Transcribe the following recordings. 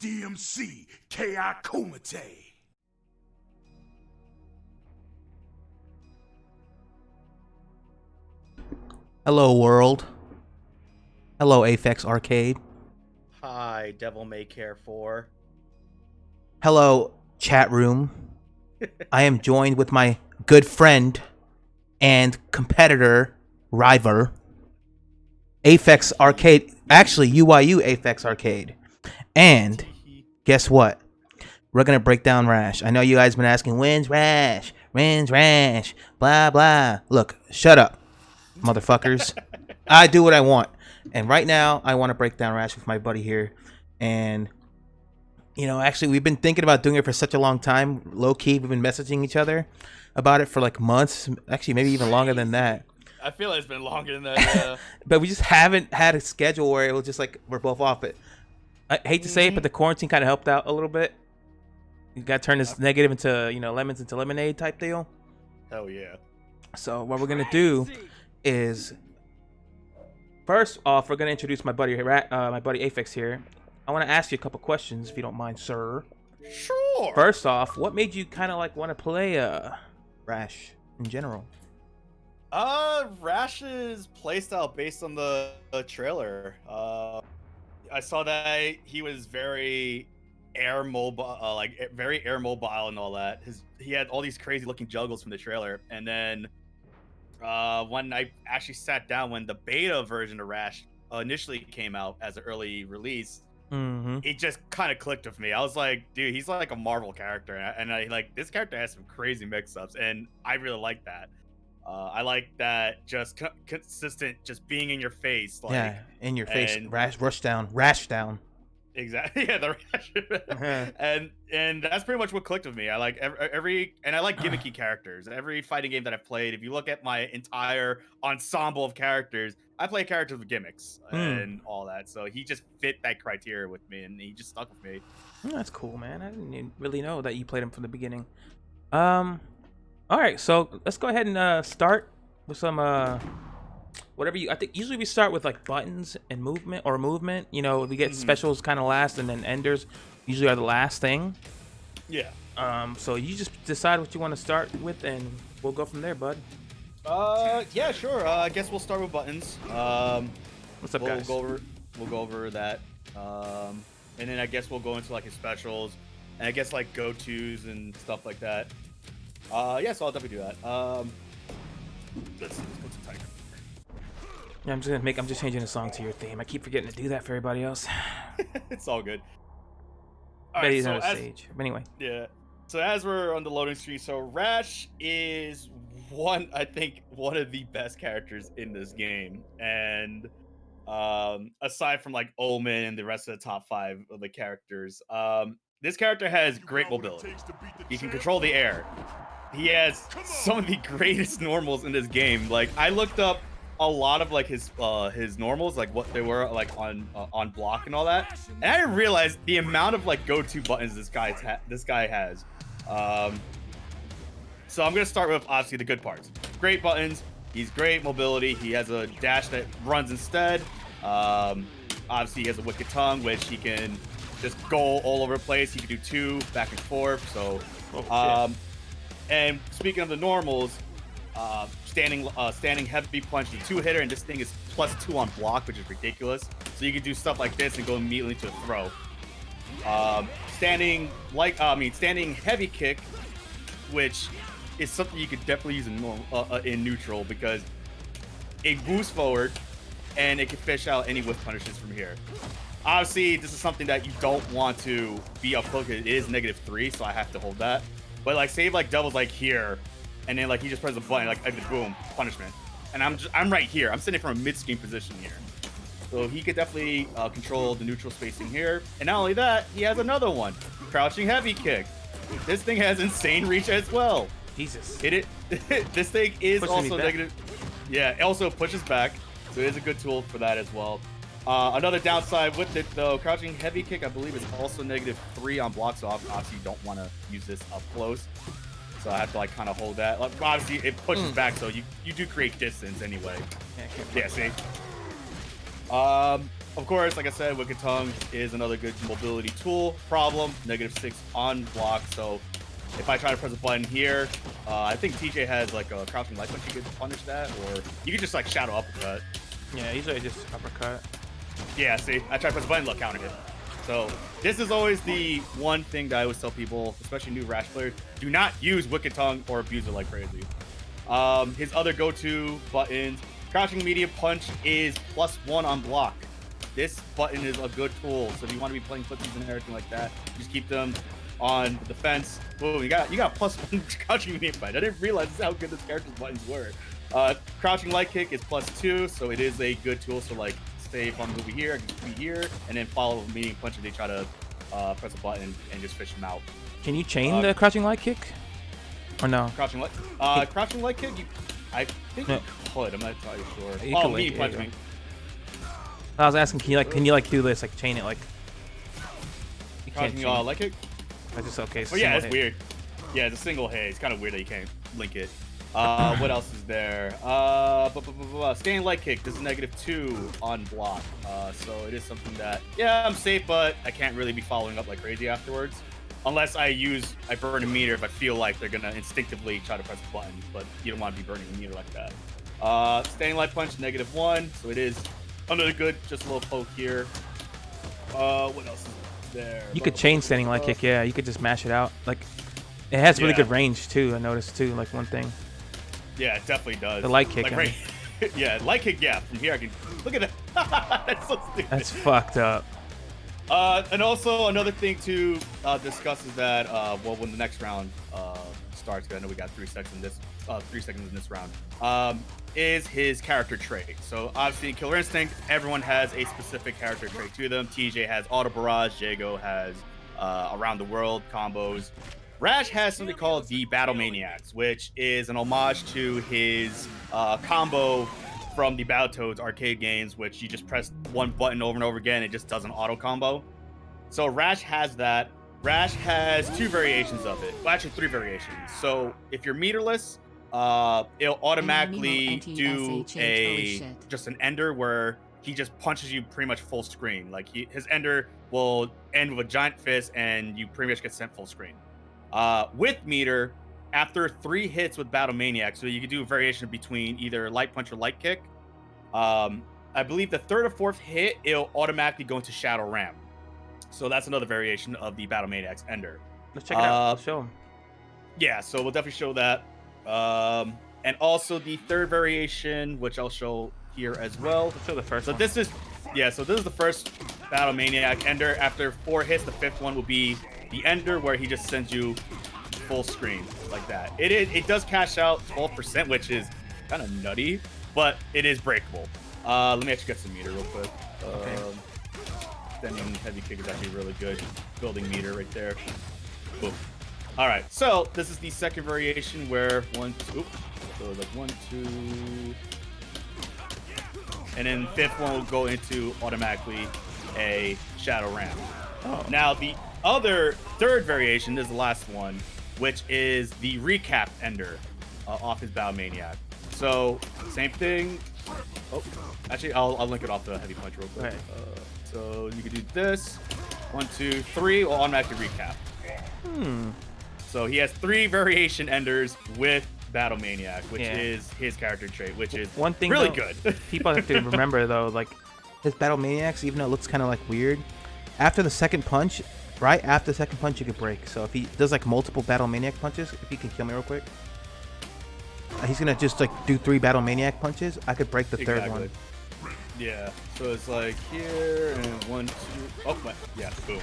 DMC K.I. Kumite. Hello, world. Hello, AphexArcade. Hi, Devil May Care 4. Hello, chat room. I am joined with my good friend and competitor, rival, AphexArcade. Actually, UYU AphexArcade. And guess what? We're going to break down Rash. I know you guys been asking, when's Rash? When's Rash? Blah, blah. Look, shut up, motherfuckers. I do what I want. And right now, I want to break down Rash with my buddy here. And, you know, actually, we've been thinking about doing it for such a long time. Low-key, we've been messaging each other about it for like months. Actually, maybe even longer than that. I feel like it's been longer than that. But we just haven't had a schedule where it was just like we're both off it. I hate to say it, but the quarantine kind of helped out a little bit. You got to turn this negative into, you know, lemons into lemonade type deal. Hell yeah. So what we're going to do is, first off, we're going to introduce my buddy Aphex here. I want to ask you a couple questions, if you don't mind, sir. Sure. First off, what made you kind of like want to play Rash in general? Rash's playstyle based on the trailer. I saw that he was very air mobile, very air mobile and all that. He had all these crazy looking juggles from the trailer, and then when I actually sat down when the beta version of Rash initially came out as an early release, it just kind of clicked with me. I was like, dude, he's like a Marvel character, and I like this character has some crazy mix-ups, and I really like that. I like that just consistent, just being in your face. Like, yeah, in your face, rash down. Exactly. Yeah, the Rash. And that's pretty much what clicked with me. I like and I like gimmicky characters. Every fighting game that I've played, if you look at my entire ensemble of characters, I play characters with gimmicks and all that. So he just fit that criteria with me, and he just stuck with me. That's cool, man. I didn't even really know that you played him from the beginning. All right, so let's go ahead and start with some whatever I think usually we start with like buttons and movement. You know, we get specials kind of last, and then enders usually are the last thing. Yeah. So you just decide what you want to start with, and we'll go from there, bud. Yeah, sure. I guess we'll start with buttons. What's up, guys? We'll go over that. And then I guess we'll go into like his specials, and I guess like go-tos and stuff like that. Yeah, so I'll definitely do that. Let's go to Tiger. Yeah, I'm just changing the song to your theme. I keep forgetting to do that for everybody else. It's all good. All right, he's on the stage. But anyway. Yeah. So as we're on the loading screen, so Rash is I think one of the best characters in this game. And aside from like Omen and the rest of the top 5 of the characters, this character has great mobility. He can control the air. He has some of the greatest normals in this game. Like, I looked up a lot of like his normals, like what they were like on block and all that, and I didn't realize the amount of like go-to buttons this guy has. So I'm gonna start with obviously the good parts. Great buttons. He's great mobility. He has a dash that runs instead. Obviously he has a wicked tongue, which he can just go all over the place. He can do 2 back and forth. So, and speaking of the normals, standing heavy punch, the 2-hitter, and this thing is +2 on block, which is ridiculous. So you can do stuff like this and go immediately to a throw. Standing heavy kick, which is something you could definitely use in neutral, because it boosts forward and it can fish out any whiff punishes from here. Obviously, this is something that you don't want to be up close. It is -3, so I have to hold that. But like, say like Devil's like here, and then like he just presses a button, like boom, punishment, and I'm right here. I'm sitting from a mid-screen position here, so he could definitely control the neutral spacing here. And not only that, he has another one, crouching heavy kick. This thing has insane reach as well. Jesus. This thing is also negative. Yeah, it also pushes back, so it is a good tool for that as well. Another downside with it though, crouching heavy kick, I believe, is also -3 on block, so obviously you don't want to use this up close. So I have to like kind of hold that. Like, obviously it pushes back, so you do create distance anyway. Yeah, see. Of course, like I said, Wicked Tongue is another good mobility tool. Problem, -6 on block. So if I try to press a button here, I think TJ has like a crouching light punch. You could punish that, or you could just like shadow uppercut. Yeah, usually just uppercut. Yeah, see, I try to press a button, look, counter hit. So this is always the one thing that I always tell people, especially new Rash players, do not use Wicked Tongue or abuse it like crazy. His other go-to buttons, crouching medium punch is +1 on block. This button is a good tool, so if you want to be playing footsies and everything like that, just keep them on the defense. Boom, you got +1 crouching medium punch. I didn't realize how good this character's buttons were. Crouching light kick is +2, so it is a good tool. So like, say if I'm moving here, I can be here, and then follow medium punch if they try to press a button and just fish them out. Can you chain the crouching light kick? Or no? Crouching light kick, I think you could. I'm not entirely sure. You Oh, medium punch me. I was asking, can you like do this, like chain it, like? You can't Crouching chain. light kick. That's just okay. Oh yeah, it's weird. Yeah, it's a single hit. It's kind of weird that you can't link it. What else is there? Standing light kick. This is -2 on block. So it is something that, yeah, I'm safe, but I can't really be following up like crazy afterwards. Unless I burn a meter if I feel like they're gonna instinctively try to press the button, but you don't want to be burning a meter like that. Standing light punch, -1. So it is another good, just a little poke here. What else is there? You could chain standing light kick, yeah. You could just mash it out. Like, it has really good range too. I noticed too. Like one thing. Yeah, it definitely does. The light kick. Like, yeah, light kick. Yeah, from here I can look at that. That's so stupid. That's fucked up. And also another thing to discuss is that when the next round starts, 'cause I know we got 3 seconds in this 3 seconds in this round, is his character trait. So obviously in Killer Instinct, everyone has a specific character trait to them. TJ has Auto Barrage, Jago has Around the World combos. Rash has something called the Battle Maniacs, which is an homage to his combo from the Battletoads arcade games, which you just press one button over and over again, it just does an auto combo. So Rash has that. Rash has 2 variations of it. Well, actually 3 variations. So if you're meterless, it'll automatically do just an ender where he just punches you pretty much full screen. Like his ender will end with a giant fist and you pretty much get sent full screen. With meter, after 3 hits with Battle Maniac, so you can do a variation between either light punch or light kick. I believe the 3rd or 4th hit, it'll automatically go into Shadow Ram. So that's another variation of the Battle Maniac's ender. Let's check it out. Let's show him. Yeah, so we'll definitely show that. And also the 3rd variation, which I'll show here as well. Let's show the first one. This is the first Battle Maniac ender. After 4 hits, the 5th one will be the ender, where he just sends you full screen like that. It does cash out 12%, which is kind of nutty, but it is breakable. Let me actually get some meter real quick. Okay. Extending heavy kick is actually really good. Building meter right there. Boom. All right, so this is the 2nd variation where 1, 2. So like 1, 2. And then 5th one will go into automatically a Shadow Ram. Oh. Now the other 3rd variation is the last one, which is the recap ender off his Battle Maniac. So same thing. Oh, actually, I'll link it off the heavy punch real quick. Right. So you can do this. 1, 2, 3 will automatically recap. So he has 3 variation enders with Battle Maniac, which is his character trait, which is one thing really though, good. People have to remember though, like his Battle Maniacs, even though it looks kind of like weird, after the 2nd punch, right after the 2nd punch, you could break. So if he does like multiple Battle Maniac punches, if he can kill me real quick, he's gonna just like do 3 Battle Maniac punches. I could break the 3rd one. Yeah. So it's like here and 1, 2. Oh, yeah. Boom.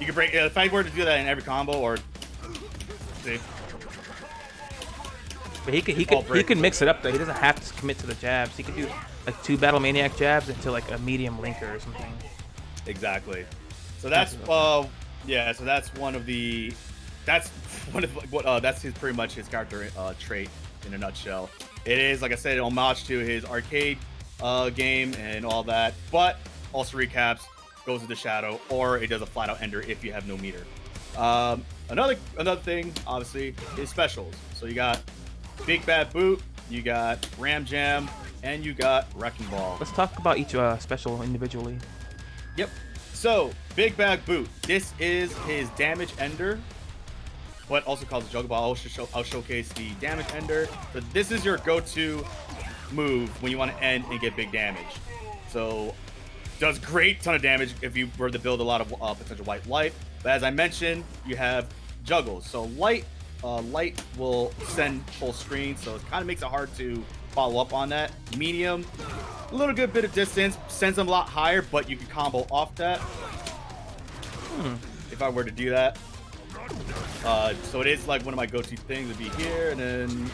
You can break. If I were to do that in every combo, or see. But he could mix it up though. He doesn't have to commit to the jabs. He could do like 2 Battle Maniac jabs into like a medium linker or something. Exactly. So that's yeah. So that's one of what that's pretty much his character trait in a nutshell. It is, like I said, an homage to his arcade game and all that, but also recaps, goes into Shadow, or it does a flat out ender if you have no meter. Another thing, obviously, is specials. So you got Big Bad Boot, you got Ram Jam, and you got Wrecking Ball. Let's talk about each special individually. Yep. So, Big Bag Boot. This is his damage ender, what also calls Juggle Ball. I'll showcase the damage ender. So this is your go-to move when you want to end and get big damage. So, does great ton of damage if you were to build a lot of potential white life. But as I mentioned, you have juggles. So light will send full screen, so it kind of makes it hard to follow up on that. Medium, a little good bit of distance, sends them a lot higher, but you can combo off that. If I were to do that. So it is like one of my go-to things would be here, and then,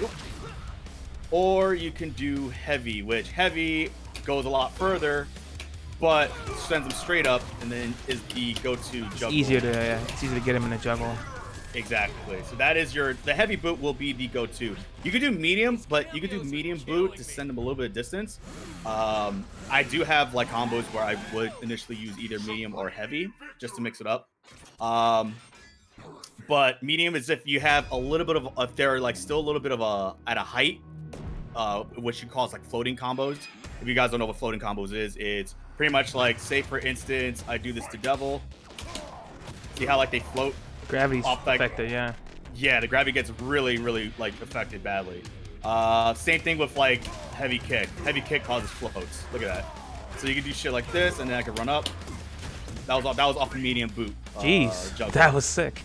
or you can do heavy, which heavy goes a lot further, but sends them straight up, and then is the go-to juggle. It's easier to get him in a juggle. Exactly. So that is the heavy boot will be the go-to. You could do medium, but you could do medium boot to send them a little bit of distance. I do have like combos where I would initially use either medium or heavy just to mix it up. But medium is if you have a little bit of, if they're like still a little bit of at a height, which you call like floating combos. If you guys don't know what floating combos is, it's pretty much like, say for instance, I do this to Devil. See how like they float? Gravity's affected, yeah. Yeah, the gravity gets really, really like affected badly. Same thing with like heavy kick. Heavy kick causes floats. Look at that. So you can do shit like this, and then I can run up. That was off the medium boot. Jeez, juggle. that was sick.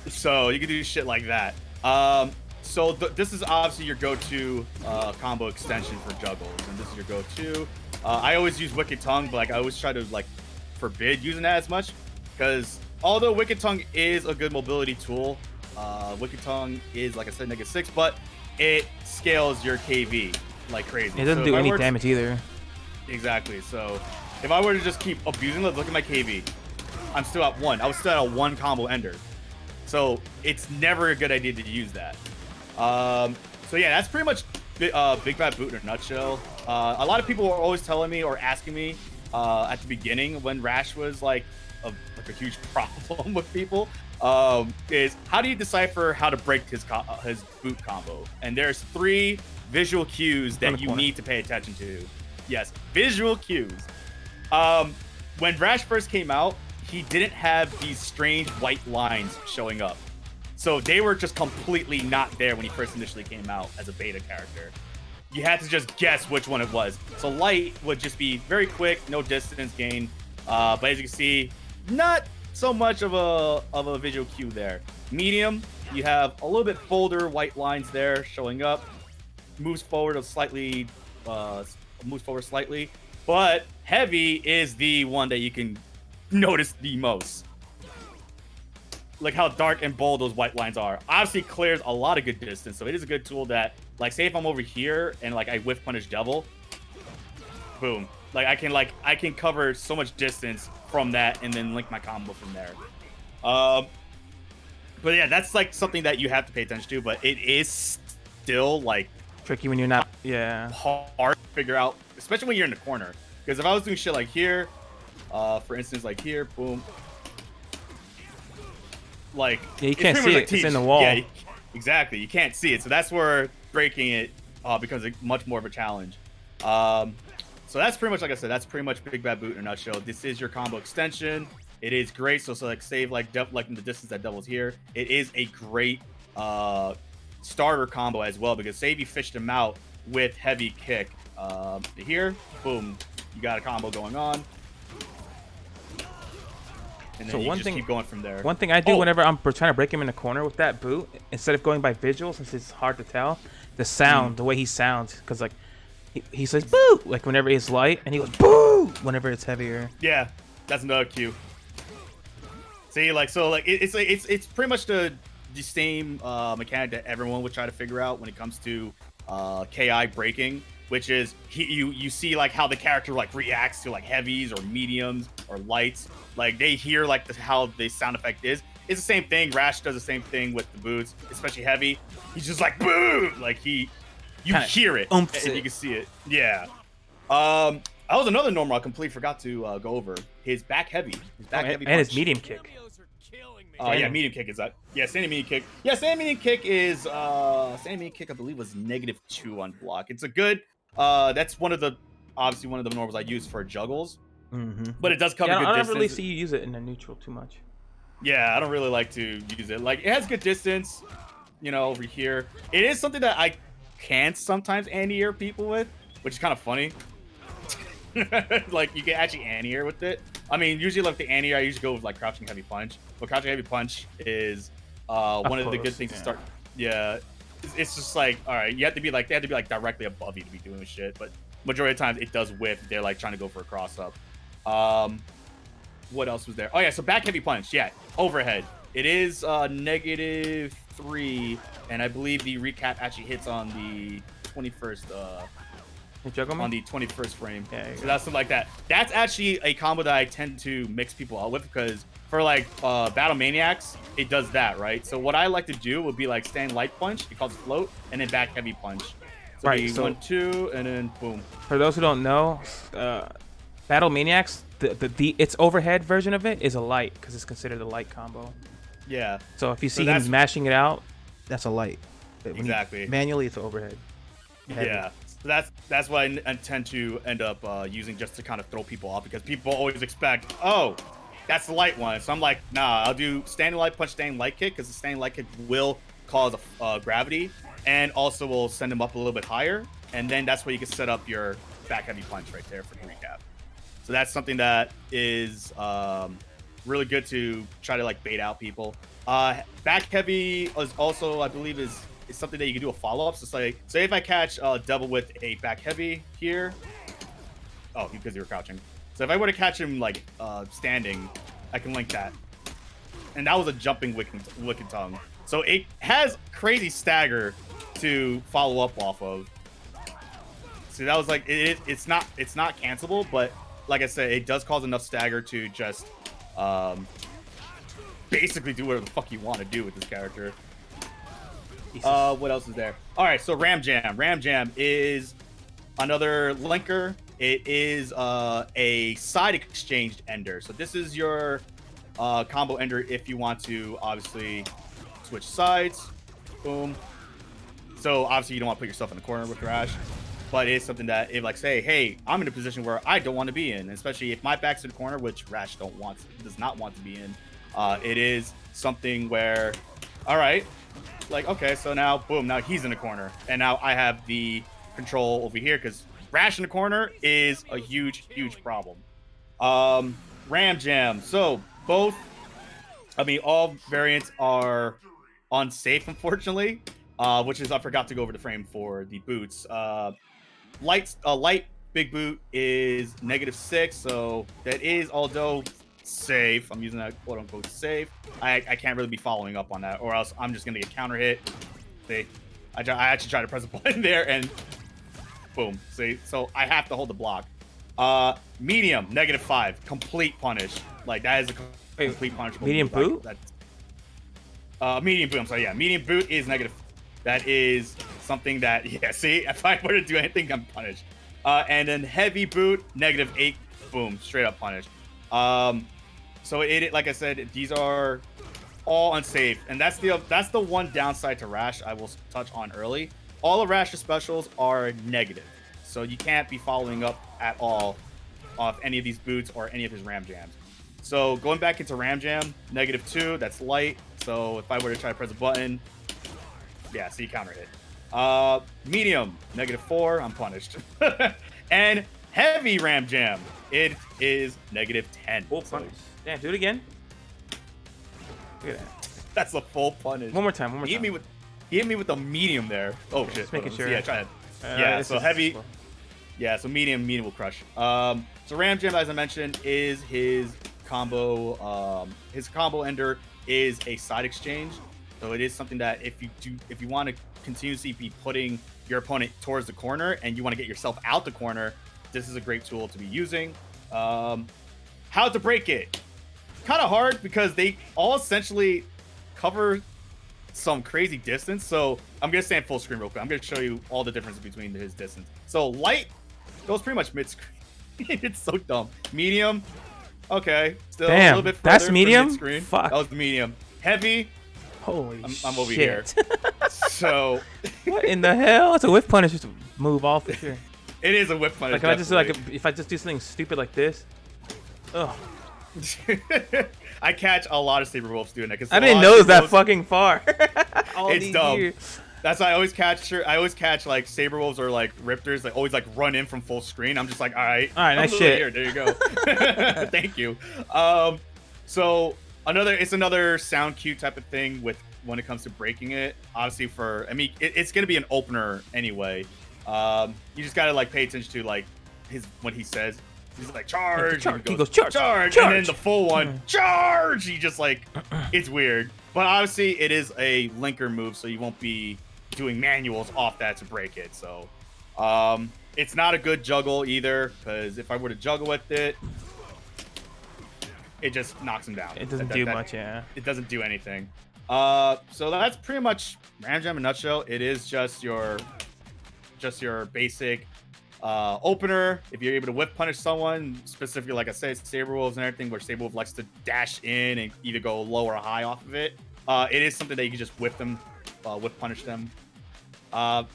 So you can do shit like that. So this is obviously your go-to combo extension for juggles, and this is your go-to. I always use Wicked Tongue, but like I always try to like forbid using that as much, because although Wicked Tongue is a good mobility tool, Wicked Tongue is, like I said, -6, but it scales your KV like crazy. It doesn't do any damage either. Exactly. So if I were to just keep abusing it, look at my KV. I'm still at 1. I was still at a 1 combo ender. So it's never a good idea to use that. So yeah, that's pretty much Big Bad Boot in a nutshell. A lot of people were always telling me or asking me at the beginning when Rash was like a huge problem with people, is how do you decipher how to break his boot combo? And there's 3 visual cues that you need to pay attention to. Yes, visual cues. When Rash first came out, he didn't have these strange white lines showing up. So they were just completely not there when he first initially came out as a beta character. You had to just guess which one it was. So light would just be very quick, no distance gain. But as you can see, not so much of a visual cue there. Medium, you have a little bit bolder white lines there showing up. Moves forward slightly, but heavy is the one that you can notice the most. Like how dark and bold those white lines are. Obviously clears a lot of good distance, so it is a good tool that, like, say if I'm over here and like I whiff punish Devil, boom. Like I can cover so much distance from that and then link my combo from there. But yeah, that's like something that you have to pay attention to, but it is still like tricky when you're not hard to figure out, especially when you're in the corner. Because if I was doing shit like here, for instance, like here, boom. Like yeah, you can't see it. It's in the wall. Yeah, exactly. You can't see it, so that's where breaking it becomes much more of a challenge. So that's pretty much, like I said, that's pretty much Big Bad Boot in a nutshell. This is your combo extension. It is great. So like save like in the distance that Devil's here. It is a great starter combo as well, because say if you fished him out with heavy kick here, boom, you got a combo going on. And then you just keep going from there. One thing I do whenever I'm trying to break him in the corner with that boot, instead of going by visual, since it's hard to tell, the sound, the way he sounds, because like he says boo like whenever it's light, and he goes boo whenever it's heavier. Yeah, that's another cue. See, like so, like it's pretty much the same mechanic that everyone would try to figure out when it comes to KI breaking, which is you see like how the character like reacts to like heavies or mediums or lights. Like they hear like how the sound effect is. It's the same thing. Rash does the same thing with the boots, especially heavy. He's just like boo, like you hear it and you can see it. Yeah. That was another normal I completely forgot to go over. His back heavy. His back heavy and his medium kick. Yeah, medium kick is that. Yeah, standing medium kick. Yeah, standing medium kick is standing medium kick I believe was -2 on block. It's a good That's obviously one of the normals I use for juggles. Mm-hmm. But it does cover good I distance. don't really see you use it in a neutral too much. Yeah, I don't really like to use it. Like, it has good distance, over here. It is something that I can sometimes anti-air people with, which is kind of funny. Like, you can actually anti-air with it. I mean, usually, like, the anti-air, I usually go with, like, crouching heavy punch. But crouching heavy punch is one of the good things to start. Yeah, it's just like, all right, they have to be like directly above you to be doing shit. But majority of the time, it does whiff. They're, like, trying to go for a cross-up. What else was there? Oh, yeah, so back heavy punch. Yeah, overhead. It is -3, and I believe the recap actually hits on the 21st, on the 21st frame. Yeah, so that's something like that. That's actually a combo that I tend to mix people out with, because for, like, Battle Maniacs, it does that, right? So what I like to do would be, like, stand light punch, it calls float, and then back heavy punch. So right, so 1, 2, and then boom. For those who don't know, Battle Maniacs, its overhead version of it is a light, because it's considered a light combo. Yeah. So if you see him mashing it out, that's a light. Exactly. Manually, it's overhead. Heavy. Yeah. So that's what I tend to end up using, just to kind of throw people off, because people always expect, oh, that's the light one. So I'm like, nah, I'll do standing light punch, standing light kick, because the standing light kick will cause gravity, and also will send them up a little bit higher. And then that's where you can set up your back heavy punch right there for the recap. So that's something that is really good to try to, like, bait out people. Back heavy is also, I believe, is something that you can do a follow-up. So it's like, say if I catch Devil with a back heavy here. Oh, because you were crouching. So if I were to catch him, like, standing, I can link that. And that was a jumping wicked tongue. So it has crazy stagger to follow up off of. So that was like, it's not cancelable, but like I said, it does cause enough stagger to just basically do whatever the fuck you want to do with this character. What else is there? All right, so Ram Jam. Ram Jam is another linker. It is a side exchanged ender. So this is your combo ender if you want to obviously switch sides. Boom. So obviously you don't want to put yourself in the corner with Rash, but it's something that, if, like, say, hey, I'm in a position where I don't want to be in, especially if my back's to the corner, which Rash does not want to be in. It is something where, all right, like, okay, so now, boom, now he's in the corner, and now I have the control over here, because Rash in the corner is a huge problem. Ram Jam. So both, I mean, all variants are unsafe, unfortunately, which is, I forgot to go over the frame for the boots. Light big boot is -6, so that is, although safe, I'm using that quote unquote safe, I can't really be following up on that, or else I'm just gonna get counter hit. See, I actually tried to press a button there and boom. See, so I have to hold the block. Medium -5, complete punish. Like, that is a complete punish. Medium boot? Medium boot. I'm sorry. Yeah, medium boot is negative. That is something that, yeah. See, if I were to do anything, I'm punished. And then heavy boot -8. Boom, straight up punished. So it, like I said, these are all unsafe, and that's the one downside to Rash I will touch on early. All of Rash's specials are negative, so you can't be following up at all off any of these boots or any of his Ram Jams. So going back into Ram Jam, -2, that's light. So if I were to try to press a button, yeah, see, counter hit. Medium, -4, I'm punished. And heavy Ram Jam, it is -10. Full punish. Damn, do it again. Look at that. That's a full punish. One more time. He hit me with a medium there. Oh shit. Just making sure. Yeah, try it. Yeah, so heavy. Yeah, so medium will crush. So Ram Jam, as I mentioned, is his combo. His combo ender is a side exchange. So it is something that if you want to continuously be putting your opponent towards the corner and you want to get yourself out the corner, this is a great tool to be using. How to break it? Kind of hard because they all essentially cover some crazy distance. So I'm gonna stand full screen real quick. I'm gonna show you all the difference between his distance. So light goes pretty much mid screen. It's so dumb. Medium, okay, still a little bit further. That's medium. Mid-screen. Fuck. That was the medium. Heavy. Holy I'm over shit. here. So what in the hell? It's a whiff punish move, all for sure. It is a whip punish. Like, can I just if I just do something stupid like this? Oh. I catch a lot of Saber Wolves doing that. I didn't know it was that fucking far. It's dumb. That's why I always catch. I always catch like Saber Wolves or like Riptors. They always like run in from full screen. I'm just like, all right, nice shit. Here, there you go. Thank you. So it's another sound cue type of thing with when it comes to breaking it. Obviously, it's gonna be an opener anyway. You just gotta like pay attention to like what he says. He's like, charge. He goes, charge. And then the full one, charge. He just like, it's weird. But obviously, it is a linker move, so you won't be doing manuals off that to break it. So, it's not a good juggle either, because if I were to juggle with it, it just knocks him down. It doesn't do much, yeah. It doesn't do anything. So that's pretty much Ram Jam in a nutshell. It is just your basic opener. If you're able to whip punish someone, specifically like I said, Saber Wolves and everything, where Saber Wolf likes to dash in and either go low or high off of it. It is something that you can just whip punish them.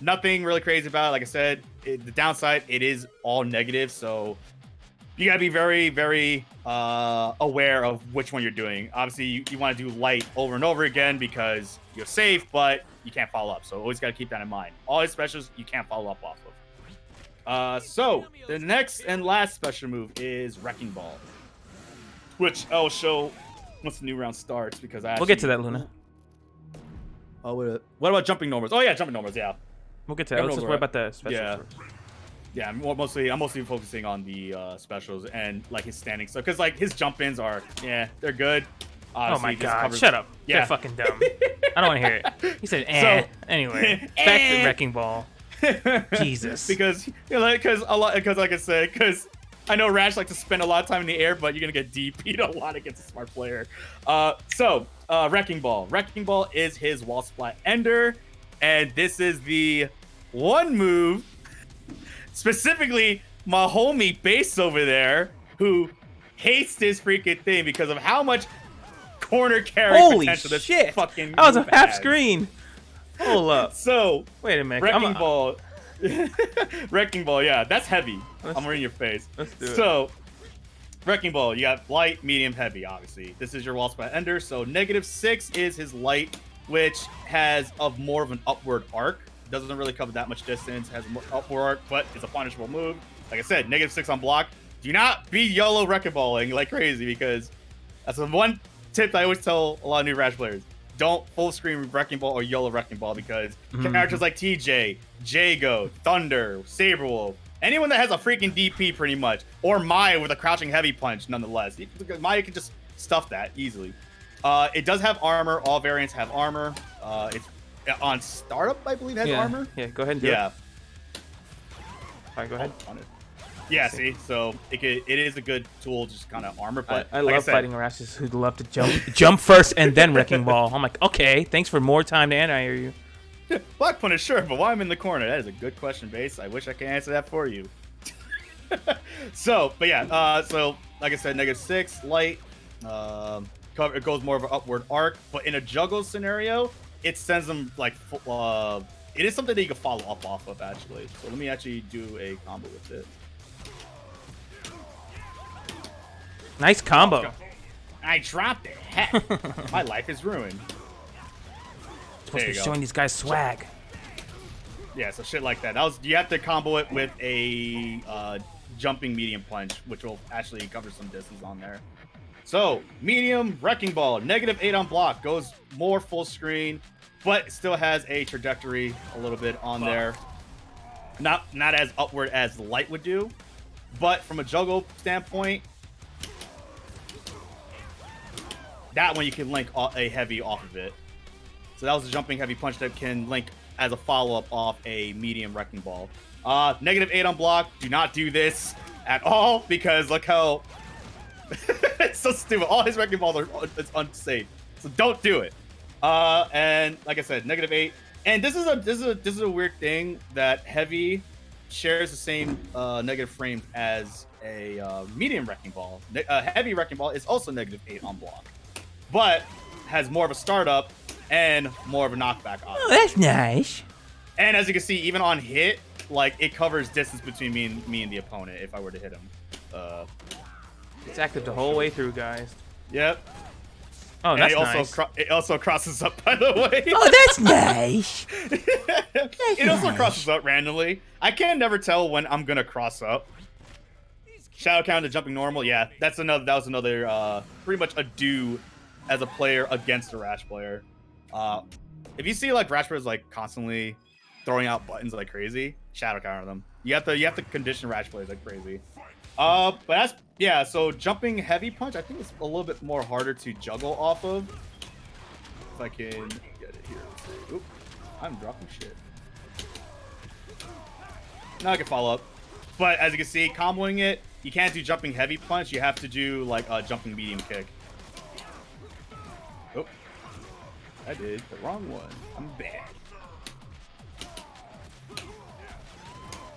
Nothing really crazy about it. Like I said, the downside, it is all negative, so you gotta be very, very aware of which one you're doing. Obviously, you want to do light over and over again because you're safe, but you can't follow up. So always gotta keep that in mind. All his specials you can't follow up off of. So the next and last special move is Wrecking Ball, which I'll show once the new round starts because we'll get to that, Luna. Oh, what about jumping normals? Oh yeah, jumping normals. Yeah, we'll get to that. Let's just worry about the specials. Yeah. Yeah, I'm mostly focusing on the specials and like his standing stuff because like his jump ins are they're good. Oh my god! Shut up! Yeah, they're fucking dumb. I don't want to hear it. He said, "Eh." So, anyway, back to Wrecking Ball. Jesus. Because like I said, because I know Rash likes to spend a lot of time in the air, but you're gonna get DP'd a lot against a smart player. Wrecking Ball. Wrecking Ball is his wall splat ender, and this is the one move. Specifically, my homie Base over there, who hates this freaking thing because of how much corner carry potential this fucking I was a half has. Screen. Hold up. So, wait a minute. Wrecking Ball. Wrecking Ball, yeah, that's heavy. I'm right in your face. Let's do it. So, Wrecking Ball, you got light, medium, heavy, obviously. This is your wall splat ender. So, -6 is his light, which has more of an upward arc. Doesn't really cover that much distance, has an upward arc, but it's a punishable move. Like I said, -6 on block. Do not be YOLO Wrecking Balling like crazy because that's the one tip I always tell a lot of new Rash players. Don't full screen Wrecking Ball or YOLO Wrecking Ball because characters like TJ, Jago, Thunder, Saberwolf, anyone that has a freaking DP pretty much, or Maya with a crouching heavy punch nonetheless. Maya can just stuff that easily. It does have armor. All variants have armor. It's on startup, I believe, has armor. Yeah, go ahead and do it. All right, go ahead. Yeah, see, so it is a good tool, just kind of armor. But I love fighting Rashes who love to jump first and then Wrecking Ball. I'm like, okay, thanks for more time to anti-air you. Block punish, sure, but why I'm in the corner? That is a good question, Base. I wish I could answer that for you. So like I said, -6 light. It goes more of an upward arc, but in a juggle scenario, it sends them like it is something that you can follow up off of actually. So let me actually do a combo with it. Nice combo. I dropped it. Heck, my life is ruined. Supposed to be showing these guys swag. Yeah, so shit like that. You have to combo it with a jumping medium punch, which will actually cover some distance on there. So medium Wrecking Ball, -8 on block, goes more full screen, but still has a trajectory a little bit on there. Not as upward as light would do, but from a juggle standpoint, that one you can link a heavy off of it. So that was a jumping heavy punch that can link as a follow-up off a medium Wrecking Ball. -8 on block. Do not do this at all because look how it's so stupid. All his Wrecking Balls it's unsafe. So don't do it. And like I said, -8. And this is a weird thing that heavy shares the same negative frames as a medium Wrecking Ball. Heavy Wrecking Ball is also -8 on block, but has more of a startup and more of a knockback. Oh, that's nice. And as you can see, even on hit, like it covers distance between me and the opponent if I were to hit him. It's active the whole way through, guys. Yep. Oh, that's nice. It also crosses up, by the way. Oh, that's nice. It also crosses up randomly. I can never tell when I'm gonna cross up. Shadow counter to jumping normal. Yeah, that was another pretty much a do as a player against a Rash player. If you see like Rash players like constantly throwing out buttons like crazy, shadow counter them. You have to condition Rash players like crazy. But that's yeah. So jumping heavy punch, I think it's a little bit more harder to juggle off of. If I can get it here. Oop, I'm dropping shit. Now I can follow up. But as you can see, comboing it, you can't do jumping heavy punch. You have to do like a jumping medium kick. Oh, I did the wrong one. I'm bad.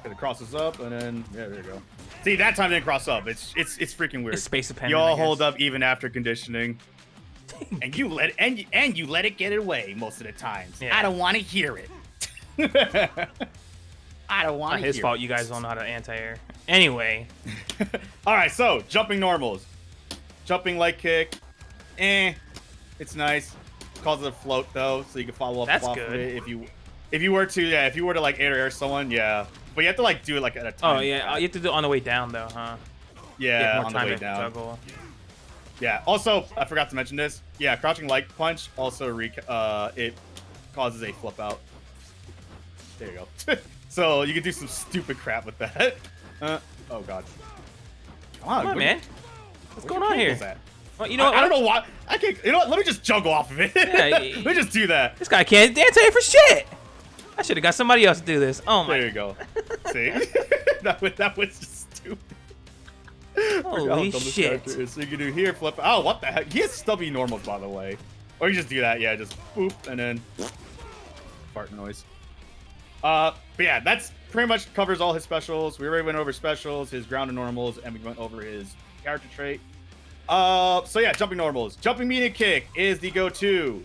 It crosses up and then yeah, there you go. See, that time it didn't cross up. It's freaking weird. It's space dependent. You all hold up even after conditioning, and you let it get away most of the times. Yeah. I don't want to hear it. I don't want to hear it. His fault. You guys don't know how to anti-air. Anyway. All right, so jumping normals, jumping leg kick, it's nice. Causes a float though, so you can follow up That's off good. of it if you were to like air someone, yeah. But you have to like do it like at a time. Oh yeah, you have to do it on the way down though, huh? Yeah, more on the time way to down. juggle. Yeah. Also, I forgot to mention this. Yeah, crouching leg punch also it causes a flip out. There you go. So you can do some stupid crap with that. Oh god. Come on, man. What's going on here? Well, you know what? I don't know why. I can't. You know what? Let me just juggle off of it. Yeah, let me just do that. This guy can't anti-air for shit. I should have got somebody else to do this. Oh my. There you go. See? that was just stupid. Holy shit. So you can do here, flip. Oh, what the heck? He has stubby normals, by the way. Or you just do that. Yeah, just boop, and then fart noise. But yeah, that's pretty much covers all his specials. We already went over specials, his ground and normals, and we went over his character trait. So yeah, jumping normals. Jumping medium kick is the go-to.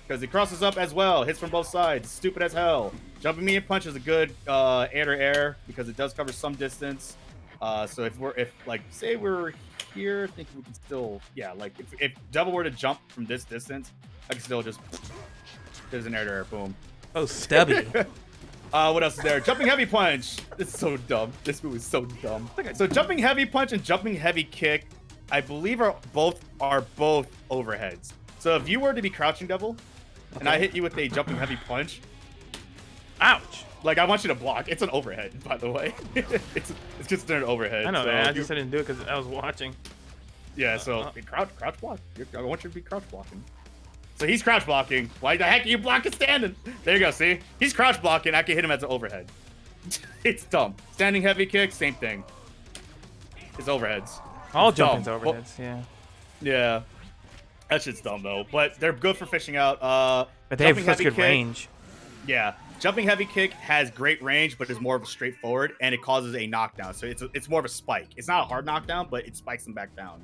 Because it crosses up as well, hits from both sides, stupid as hell. Jumping medium punch is a good air-to-air because it does cover some distance. So if like say we're here, I think we can still like if double were to jump from this distance, I can still just there's an air-to-air, boom. Oh, stubby. What else is there? Jumping heavy punch. It's so dumb. This move is so dumb. So jumping heavy punch and jumping heavy kick, I believe are both overheads. So if you were to be crouching double. And I hit you with a jumping heavy punch. Ouch! Like I want you to block. It's an overhead, by the way. it's considered an overhead. I know, so man. I just didn't do it because I was watching. Yeah. So crouch block. I want you to be crouch blocking. So he's crouch blocking. Why the heck are you blocking standing? There you go. See, he's crouch blocking. I can hit him as an overhead. It's dumb. Standing heavy kick, same thing. It's overheads. All jumping's overheads. Yeah. Yeah. That shit's dumb though, but they're good for fishing out. But they have such good range. Yeah, jumping heavy kick has great range, but is more of a straightforward, and it causes a knockdown. So it's more of a spike. It's not a hard knockdown, but it spikes them back down.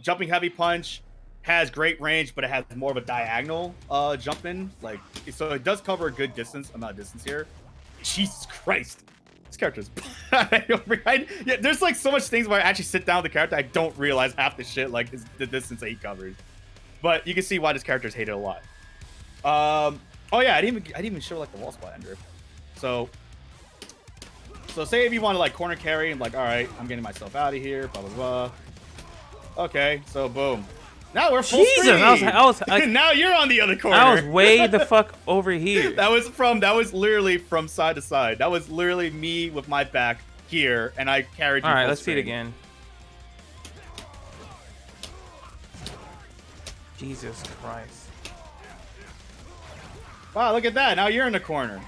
Jumping heavy punch has great range, but it has more of a diagonal jump in. Like so, it does cover a good amount of distance here. Jesus Christ. This character's yeah, there's like so much things where I actually sit down with the character, I don't realize half the shit like the distance that he covers. But you can see why this character's hated a lot. Oh yeah, I didn't even show like the wall spot ender. So say if you want to like corner carry and like, all right, I'm getting myself out of here, blah blah blah. Okay, so boom. Now we're full Jesus, screen. I was like, now you're on the other corner. I was way the fuck over here. That was literally from side to side. That was literally me with my back here, and I carried you. All right, let's see it again. Jesus Christ. Wow, look at that. Now you're in the corner.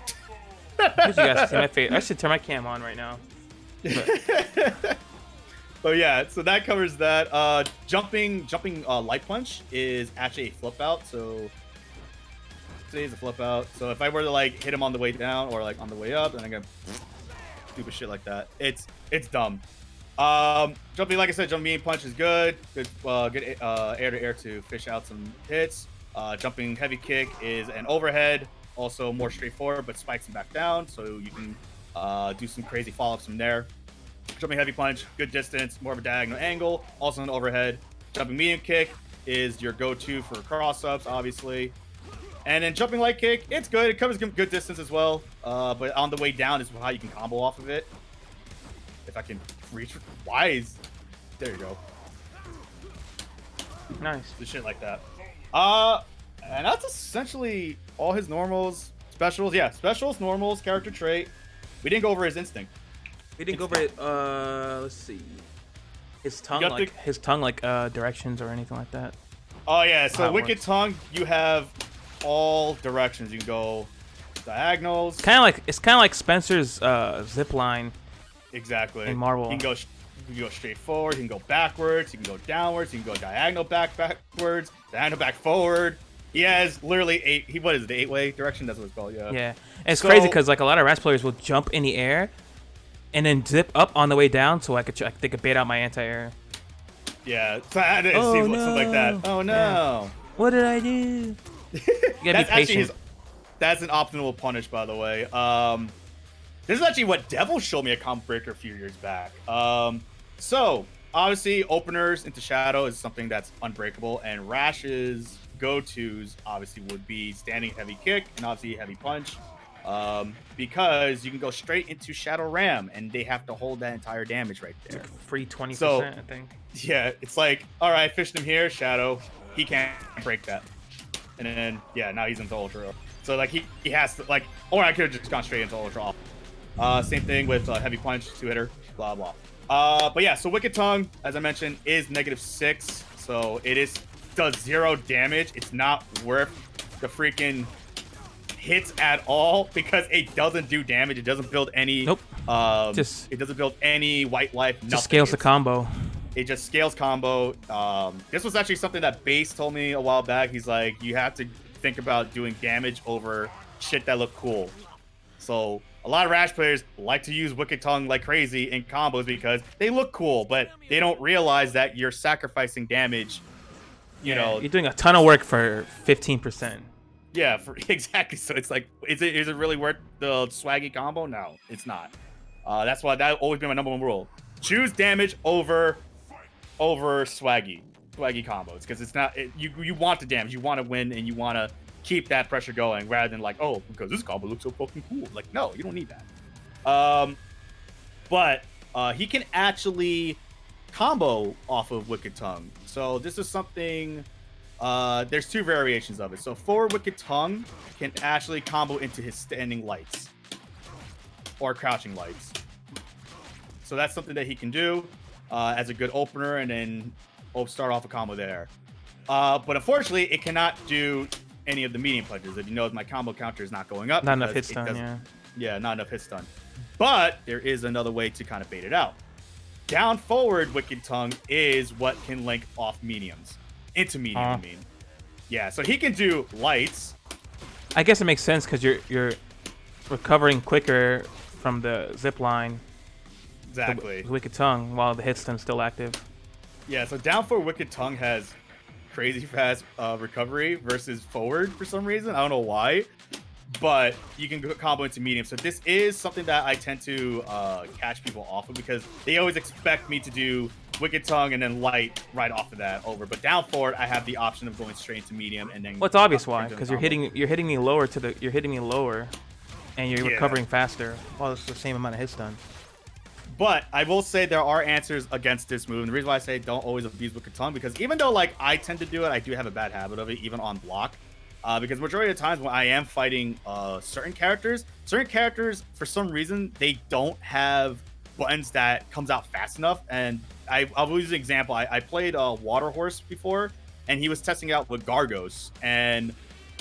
You guys see my face. I should turn my cam on right now. Oh yeah, so that covers that. Jumping light punch is actually a flip out. So it's a flip out. So if I were to like hit him on the way down or like on the way up, then I'm gonna stupid shit like that. It's dumb. Jumping, like I said, jumping punch is good. Good air to air to fish out some hits. Jumping heavy kick is an overhead, also more straightforward, but spikes him back down, so you can Do some crazy follow-ups from there. Jumping heavy punch, good distance, more of a diagonal angle, also an overhead. Jumping medium kick is your go-to for cross-ups, obviously. And then jumping light kick, it's good. It covers good distance as well. But on the way down is how you can combo off of it. If I can reach, there you go. Nice. The shit like that. And that's essentially all his normals, specials. Yeah, specials, normals, character trait. We didn't go over his instinct. We didn't go over it. Let's see. His tongue, like directions or anything like that. Oh yeah, so Wicked Tongue, you have all directions. You can go diagonals. It's kind of like Spencer's zip line. Exactly. In Marvel. You can go straight forward. You can go backwards. You can go downwards. You can go diagonal backwards. Diagonal back forward. He has literally the 8-way direction? That's what it's called. Yeah. Yeah. And it's crazy because like a lot of Rash players will jump in the air and then zip up on the way down, so they could bait out my anti-air. Yeah. So I didn't see something like that. Oh no. Yeah. What did I do? You gotta be patient. That's an optional punish, by the way. This is actually what Devil showed me a combo breaker a few years back. So obviously openers into Shadow is something that's unbreakable, and Rash's go-tos obviously would be standing heavy kick and obviously heavy punch. Because you can go straight into Shadow Ram, and they have to hold that entire damage right there. Free 20%, I think. Yeah, it's like, all right, fished him here, Shadow. He can't break that. And then, yeah, now he's into Ultra. So, like, he has to, like, or I could have just gone straight into Ultra. Same thing with Heavy Punch, 2-hitter, blah, blah. But yeah, so Wicked Tongue, as I mentioned, is -6. So it does 0 damage. It's not worth the freaking hits at all because it doesn't do damage. It doesn't build any. Nope. It doesn't build any white life. Nothing. Just scales the combo. It just scales combo. This was actually something that Base told me a while back. He's like, you have to think about doing damage over shit that look cool. So a lot of Rash players like to use Wicked Tongue like crazy in combos because they look cool, but they don't realize that you're sacrificing damage. You know, you're doing a ton of work for 15%. Yeah, exactly. So it's like, is it really worth the swaggy combo? No, it's not. That's why that always been my #1 rule. Choose damage over swaggy combos, because it's not you want the damage, you want to win, and you want to keep that pressure going rather than like, oh, because this combo looks so fucking cool. Like, no, you don't need that. But he can actually combo off of Wicked Tongue. So this is something. There's 2 variations of it. So forward Wicked Tongue can actually combo into his standing lights or crouching lights. So that's something that he can do as a good opener, and then start off a combo there. But unfortunately, it cannot do any of the medium punches. If you notice, my combo counter is not going up. Not enough hit stun, yeah. Yeah, not enough hit stun. But there is another way to kind of bait it out. Down forward Wicked Tongue is what can link off mediums. Into medium, I mean. Yeah, so he can do lights. I guess it makes sense because you're recovering quicker from the zip line. Exactly. The Wicked Tongue while the hit stun's still active. Yeah, so down for Wicked Tongue has crazy fast recovery versus forward for some reason. I don't know why, but you can combo into medium. So this is something that I tend to catch people off of because they always expect me to do Wicked Tongue and then light right off of that over. But down forward, I have the option of going straight into medium and then. Well, it's obvious why, because you're hitting me lower and you're recovering faster. Well, it's the same amount of hit stun. But I will say there are answers against this move. And the reason why I say don't always abuse Wicked Tongue, because even though like I tend to do it, I do have a bad habit of it, even on block. Because majority of the times when I am fighting certain characters for some reason they don't have buttons that comes out fast enough. And I'll use an example. I played Water Horse before, and he was testing out with Gargos, and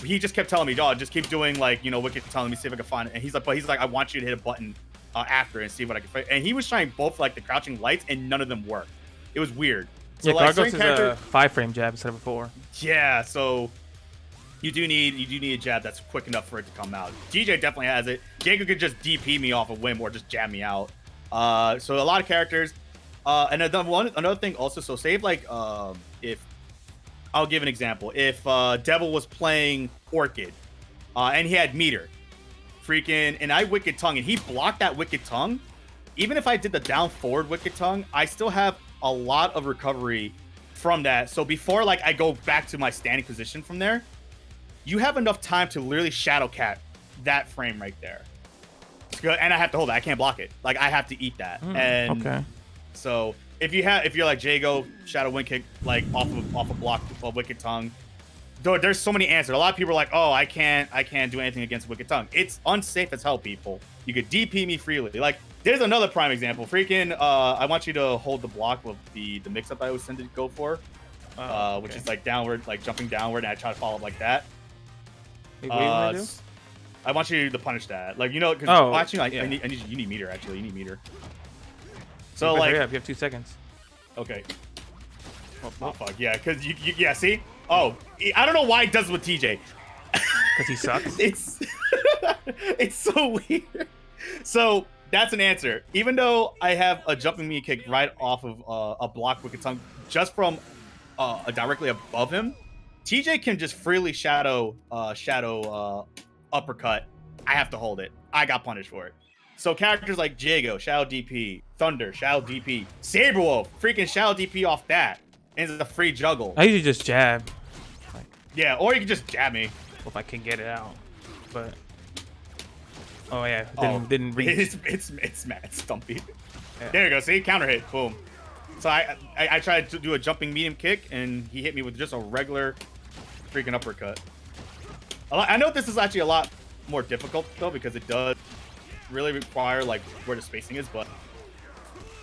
he just kept telling me, "Dog, just keep doing like Wicked Tongue. Let me see if I can find it." And he's like, I want you to hit a button after and see what I can fight. And he was trying both like the crouching lights, and none of them worked. It was weird. So, yeah, like, Gargos is a 5-frame jab instead of a 4. Yeah, so you do need a jab that's quick enough for it to come out. DJ definitely has it. Jacob could just DP me off a whim or just jab me out. So a lot of characters. And another thing also. So say like if I'll give an example. If Devil was playing Orchid, and he had meter. freaking, and I Wicked Tongue, and he blocked that Wicked Tongue. Even if I did the down forward Wicked Tongue, I still have a lot of recovery from that. So before like I go back to my standing position from there, you have enough time to literally Shadow Cat that frame right there. It's good, and I have to hold it. I can't block it. Like I have to eat that. And okay. so if you're like Jago, Shadow Wind Kick, like off a block of Wicked Tongue, there's so many answers. A lot of people are like, oh, I can't do anything against Wicked Tongue. It's unsafe as hell, people. You could DP me freely. Like, there's another prime example. Freaking, I want you to hold the block of the mix-up I always tend to go for, which is like downward, like jumping downward, and I try to follow up like that. Wait, what do you want to do? I want you to punish that. Like, you know, because watching, like, yeah. you need meter, actually. You need meter. So, So, like... hurry up. You have 2 seconds. Okay. Oh, fuck. Yeah, because yeah, see? Oh, I don't know why it does with TJ. Because he sucks? It's so weird. So, that's an answer. Even though I have a jumping knee kick right off of a block Wicked Tongue just from directly above him, TJ can just freely shadow uppercut. I have to hold it. I got punished for it. So characters like Jago, Shadow DP, Thunder, Shadow DP, Saberwolf, freaking Shadow DP off that. And it's a free juggle. I usually just jab. Like, yeah, or you can just jab me. if I can get it out. But... Oh, yeah. Didn't reach. It's mad stumpy. Yeah. There you go. See? Counter hit. Boom. So I tried to do a jumping medium kick, and he hit me with just a regular freaking uppercut. I know this is actually a lot more difficult, though, because it does really require, like, where the spacing is, but...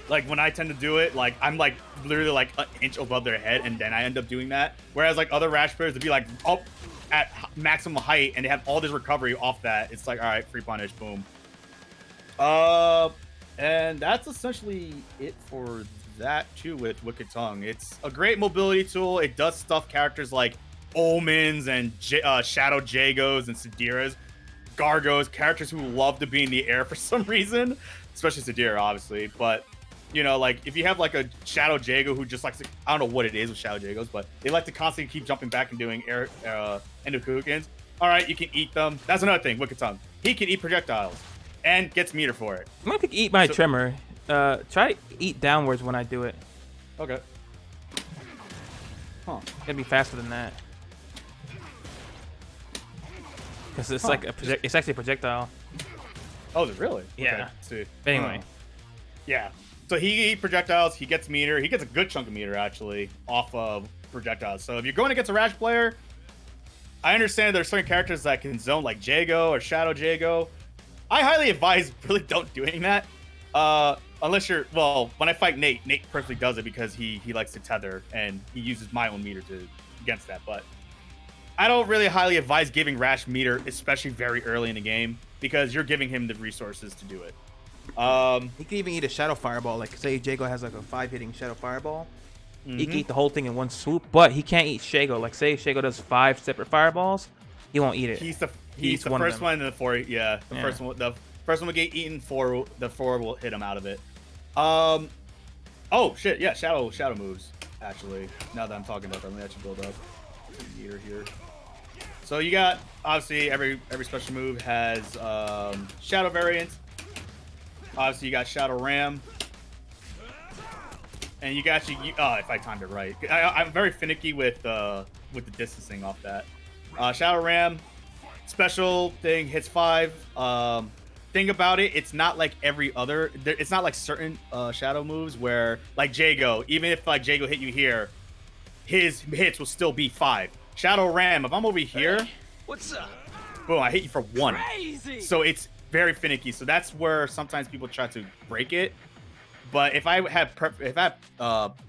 Like, when I tend to do it, like, I'm, like, literally, like, an inch above their head, and then I end up doing that. Whereas, like, other Rash players would be, like, up at maximum height, and they have all this recovery off that. It's like, all right, free punish, boom. And that's essentially it for that, too, with Wicked Tongue. It's a great mobility tool. It does stuff characters like Omens and Shadow Jagos and Sadiras, Gargos, characters who love to be in the air for some reason, especially Sadira, obviously, but... You know, like, if you have, like, a Shadow Jago who just likes to... I don't know what it is with Shadow Jagos, but they like to constantly keep jumping back and doing air Endokukens. All right, you can eat them. That's another thing, Wicked Tongue. He can eat projectiles and gets meter for it. I'm going to eat my tremor. Try to eat downwards when I do it. Okay. Huh. It'd be faster than that. Because it's like it's actually a projectile. Oh, is it really? Yeah. Okay, let's see. But anyway. Yeah. So he eats projectiles, he gets meter. He gets a good chunk of meter, actually, off of projectiles. So if you're going against a Rash player, I understand there's certain characters that can zone, like Jago or Shadow Jago. I highly advise really don't doing that. Unless you're... Well, when I fight Nate perfectly does it because he likes to tether, and he uses my own meter against that. But I don't really highly advise giving Rash meter, especially very early in the game, because you're giving him the resources to do it. He can even eat a Shadow Fireball. Like, say Jago has like a 5-hitting Shadow Fireball. He can eat the whole thing in one swoop, but he can't eat Shago. Like, say Shago does 5 separate fireballs, he won't eat it. He's the first one in the 4. Yeah, the first one will get eaten. 4 will hit him out of it. Oh shit, yeah, shadow moves. Actually, now that I'm talking about them, let me actually build up meter here. So you got obviously every special move has shadow variants. Obviously, you got Shadow Ram. And you got if I timed it right. I'm very finicky with the distancing off that. Shadow Ram, special thing, hits 5. Thing about it, it's not like every other... It's not like certain Shadow moves where, like Jago, even if like Jago hit you here, his hits will still be 5. Shadow Ram, if I'm over here... Hey, what's up? Boom, I hit you for 1. Crazy. So it's very finicky, so that's where sometimes people try to break it. But if I have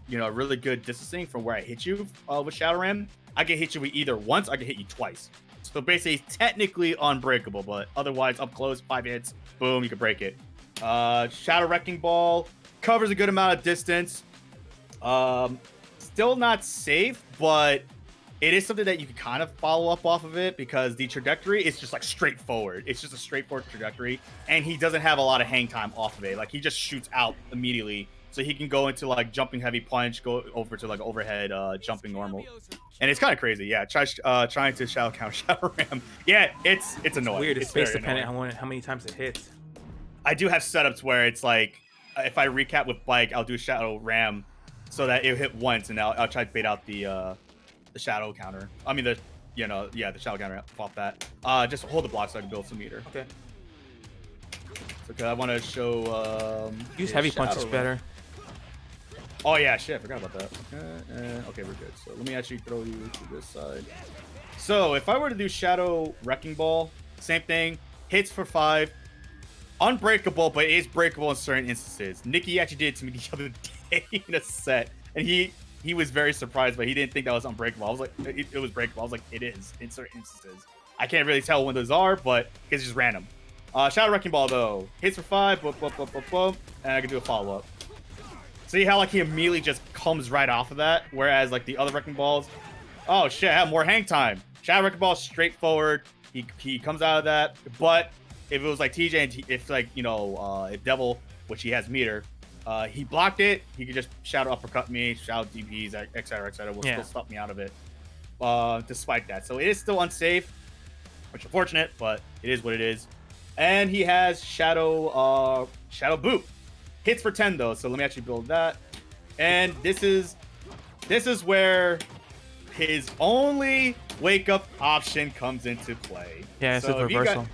you know, really good distancing from where I hit you with Shadow Ram, I can hit you with either once, I can hit you twice. So basically, it's technically unbreakable, but otherwise, up close, 5 hits, boom, you can break it. Shadow Wrecking Ball covers a good amount of distance. Still not safe, but it is something that you can kind of follow up off of it because the trajectory is just like straightforward. It's just a straightforward trajectory, and he doesn't have a lot of hang time off of it. Like, he just shoots out immediately so he can go into like jumping heavy punch, go over to like overhead jumping normal, and it's kind of crazy. Yeah, trying to shadow count Shadow Ram. Yeah, it's annoying. Weird. It's very space dependent annoying. on how many times it hits. I do have setups where it's like if I recap with Bike, I'll do Shadow Ram so that it'll hit once, and I'll try to bait out the shadow counter. I mean the shadow counter off that. Just hold the block so I can build some meter. Okay. So I want to show. Use heavy punch is better. Oh yeah, shit, I forgot about that. Okay, we're good. So let me actually throw you to this side. So if I were to do Shadow Wrecking Ball, same thing. Hits for 5. Unbreakable, but it is breakable in certain instances. Nikki actually did it to me the other day in a set, and he was very surprised, but he didn't think that was unbreakable. I was like, it was breakable. I was like, it is in certain instances. I can't really tell when those are, but it's just random. Shadow Wrecking Ball though, hits for 5, boop, boop, boop, boop, boop, and I can do a follow up. See how like he immediately just comes right off of that, whereas like the other Wrecking Balls, oh shit, I have more hang time. Shadow Wrecking Ball is straightforward. He comes out of that, but if it was like TJ and if like if Devil, which he has meter, he blocked it, he could just Shadow Uppercut me, Shadow DPs, etc. Will still stop me out of it. Despite that, so it is still unsafe, which is unfortunate, but it is what it is. And he has Shadow Boot. Hits for 10 though, so let me actually build that. And this is where his only wake up option comes into play. Yeah, it's a reversal.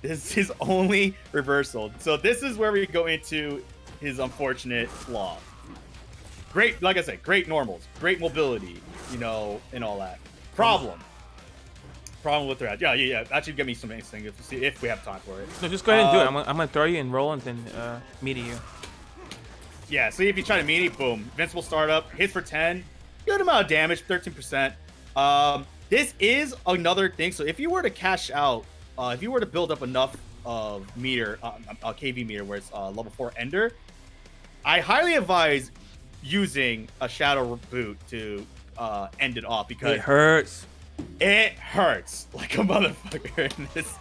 This is his only reversal. So this is where we go into his unfortunate flaw. Great, like I said, great normals, great mobility, and all that. Problem with that. Yeah. Actually, give me some instinct if we have time for it. No, just go ahead and do it. I'm gonna throw you and roll and then meet you. Yeah, so if you try to meet it, boom. Invincible startup, hits for 10. Good amount of damage, 13%. This is another thing. So if you were to cash out, if you were to build up enough of meter, KV meter where it's level 4 Ender, I highly advise using a Shadow Boot to end it off because it hurts. It hurts like a motherfucker in this.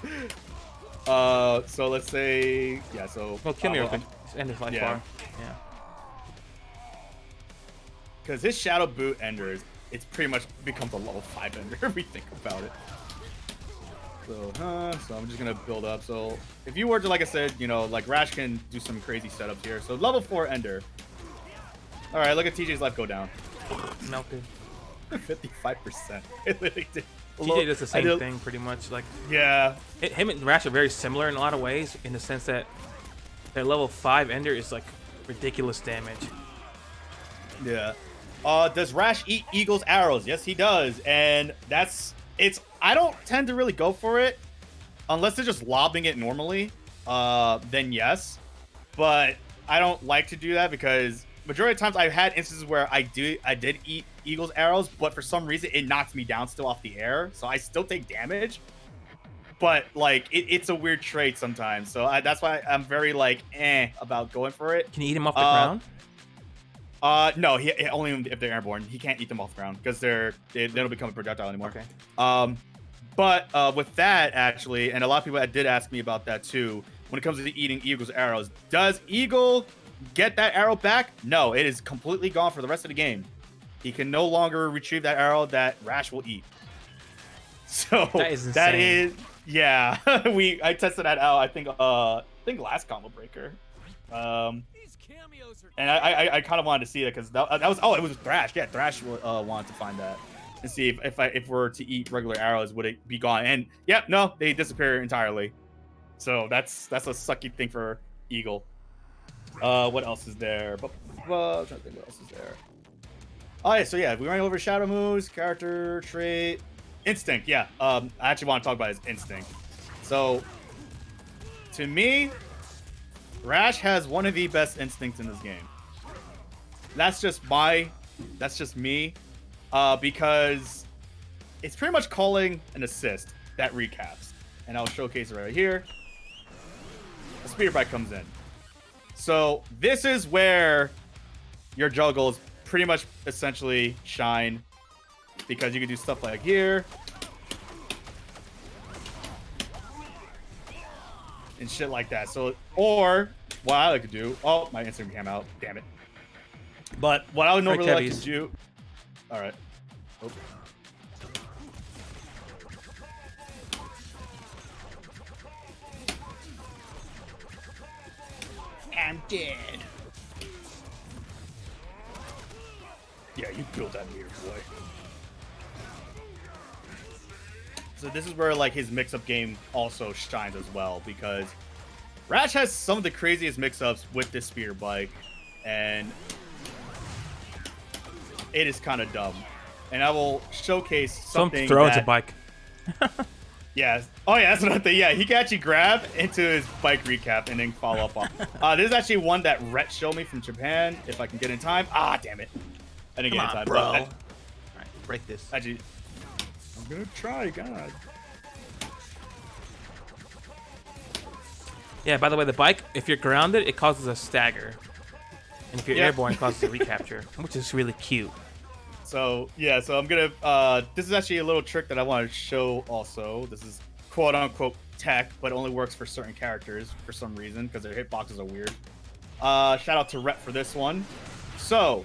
So let's say, yeah, so... Well, kill me real quick. End it like far. Yeah. Because his Shadow Boot Ender it's pretty much becomes a level 5 Ender if we think about it. So I'm just going to build up. So if you were to, like I said, like Rash can do some crazy setups here. So level 4 Ender. All right, look at TJ's life go down. Melted. 55%. It literally did. TJ does the same thing pretty much. Like yeah, him and Rash are very similar in a lot of ways, in the sense that their level 5 Ender is like ridiculous damage. Yeah. Does Rash eat Eagle's arrows? Yes, he does, and I don't tend to really go for it unless they're just lobbing it normally. Then yes, but I don't like to do that because majority of times I've had instances where I did eat Eagle's arrows, but for some reason it knocks me down still off the air, so I still take damage. But like it's a weird trait sometimes, so that's why I'm very like about going for it. Can you eat him off the ground? No, he only if they're airborne. He can't eat them off the ground because they don't become a projectile anymore. Okay. But with that actually, and a lot of people did ask me about that too. When it comes to eating Eagle's arrows, does Eagle get that arrow back? No, it is completely gone for the rest of the game. He can no longer retrieve that arrow that Rash will eat. So that is insane. That is, yeah. I tested that out. I think last combo breaker. And I kind of wanted to see that because that was it was Thrash. Yeah, Thrash wanted to find that and see if we're to eat regular arrows, would it be gone? And yeah, no, they disappear entirely. So that's a sucky thing for Eagle. What else is there? I'm trying to think what else is there. Oh yeah, so yeah, we went over shadow moves, character trait, instinct. Yeah, I actually want to talk about his instinct. So to me, Rash has one of the best instincts in this game. That's just me, because it's pretty much calling an assist that recaps, and I'll showcase it right here. The speeder bike comes in. So this is where your juggles pretty much essentially shine, because you can do stuff like here and shit like that. So, or what I like to do, oh, my instinct came out, damn it. But what I would normally like to heavies. do... All right. Oh. I'm dead. Yeah, you killed that meter, boy. So this is where like his mix-up game also shines as well, because Rash has some of the craziest mix-ups with this speeder bike, and it is kind of dumb. And I will showcase something throw into that... bike. Yeah. Oh, yeah, that's another thing. Yeah, he can actually grab into his bike recap and then follow up on. This is actually one that Rhett showed me from Japan, if I can get in time. Ah, damn it. I didn't get in time. bro. But All right, break this. actually, I'm going to try, God. Yeah, by the way, the bike, if you're grounded, it causes a stagger. And if you're Yeah. airborne, it causes a recapture, which is really cute. So, yeah, so I'm going to... this is actually a little trick that I want to show also. This is quote-unquote tech, but only works for certain characters for some reason, because their hitboxes are weird. Shout out to Rhett for this one. So,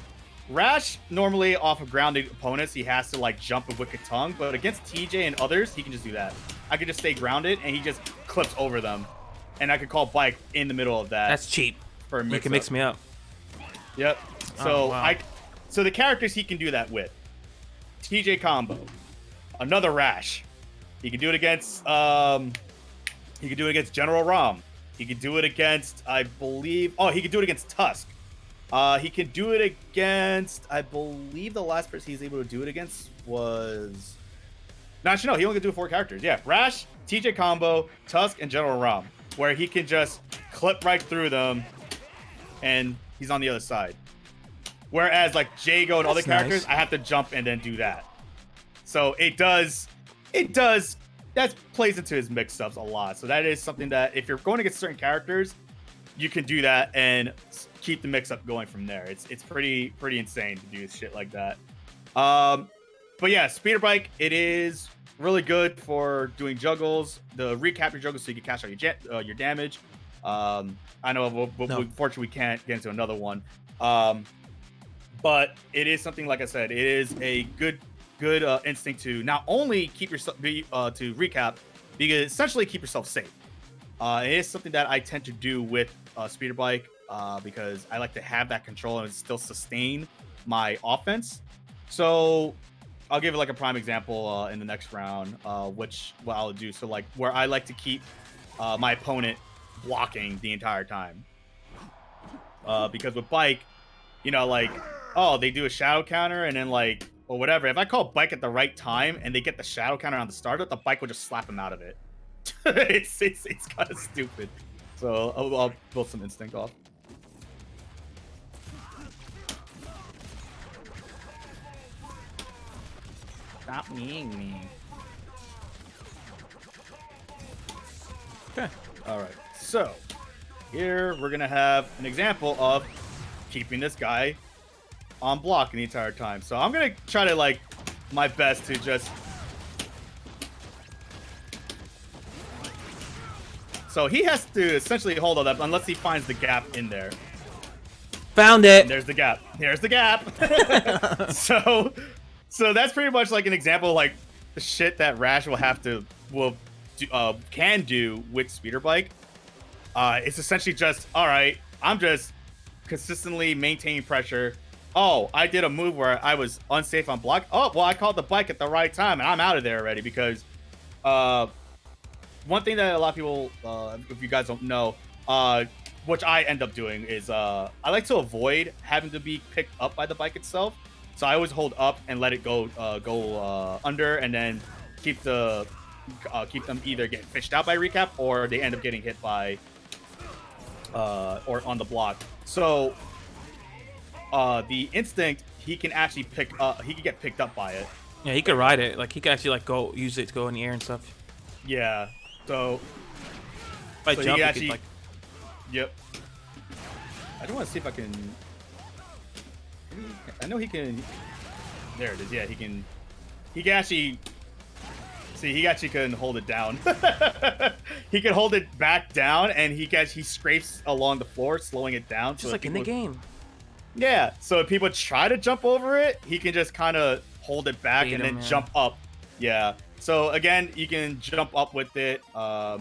Rash, normally off of grounded opponents, he has to, like, jump with Wicked Tongue, but against TJ and others, he can just do that. I could just stay grounded, and he just clips over them. And I could call bike in the middle of that. That's cheap. For a You can mix me up. Yep. So Oh, wow. So the characters he can do that with: TJ combo, another Rash. He can do it against he can do it against General Rom. He can do it against, I believe. Oh, he can do it against Tusk. He can do it against, I believe the last person he's able to do it against was. No, actually, no. He only can do 4 characters. Yeah, Rash, TJ combo, Tusk, and General Rom, where he can just clip right through them, and he's on the other side. Whereas like Jago and other characters, nice. I have to jump and then do that. So that plays into his mix-ups a lot. So that is something that if you're going against certain characters, you can do that and keep the mix-up going from there. It's pretty insane to do shit like that. But yeah, speeder bike, it is really good for doing juggles. The recap your juggles so you can cash out your damage. I know, unfortunately, we can't get into another one. But it is something, like I said, it is a good instinct to not only keep yourself to recap, but you can essentially keep yourself safe. It is something that I tend to do with speeder bike because I like to have that control and still sustain my offense. So I'll give it like a prime example in the next round, what I'll do. So like where I like to keep my opponent blocking the entire time, because with bike, you know, like, oh, they do a shadow counter and then like, or whatever. If I call bike at the right time and they get the shadow counter on the startup, the bike will just slap him out of it. it's kind of stupid. So I'll build some instinct off. Stop meing me. Okay. All right. So here we're gonna have an example of keeping this guy on block the entire time. So I'm gonna try to like my best to just. So he has to essentially hold it up unless he finds the gap in there. Found it. And there's the gap. Here's the gap. So that's pretty much like an example of like the shit that Rash can do with speeder bike. It's essentially just, all right, I'm just consistently maintaining pressure. Oh, I did a move where I was unsafe on block. Oh, well, I called the bike at the right time and I'm out of there already because one thing that a lot of people, if you guys don't know, which I end up doing is I like to avoid having to be picked up by the bike itself. So I always hold up and let it go under, and then keep them either get fished out by recap or they end up getting hit by or on the block. So the instinct, he can actually he can get picked up by it. Yeah, he could ride it. Like he could actually like go use it to go in the air and stuff. Yeah. So If I So jump, he he actually- could, like, yep. I just want to see if I can. I know he can. There it is. Yeah, he can. He can actually. See, he actually can hold it down. He can hold it back down, and he scrapes along the floor, slowing it down. just like in the game. Yeah, so if people try to jump over it, he can just kind of hold it back and then jump up. Yeah. So again, you can jump up with it. Yeah,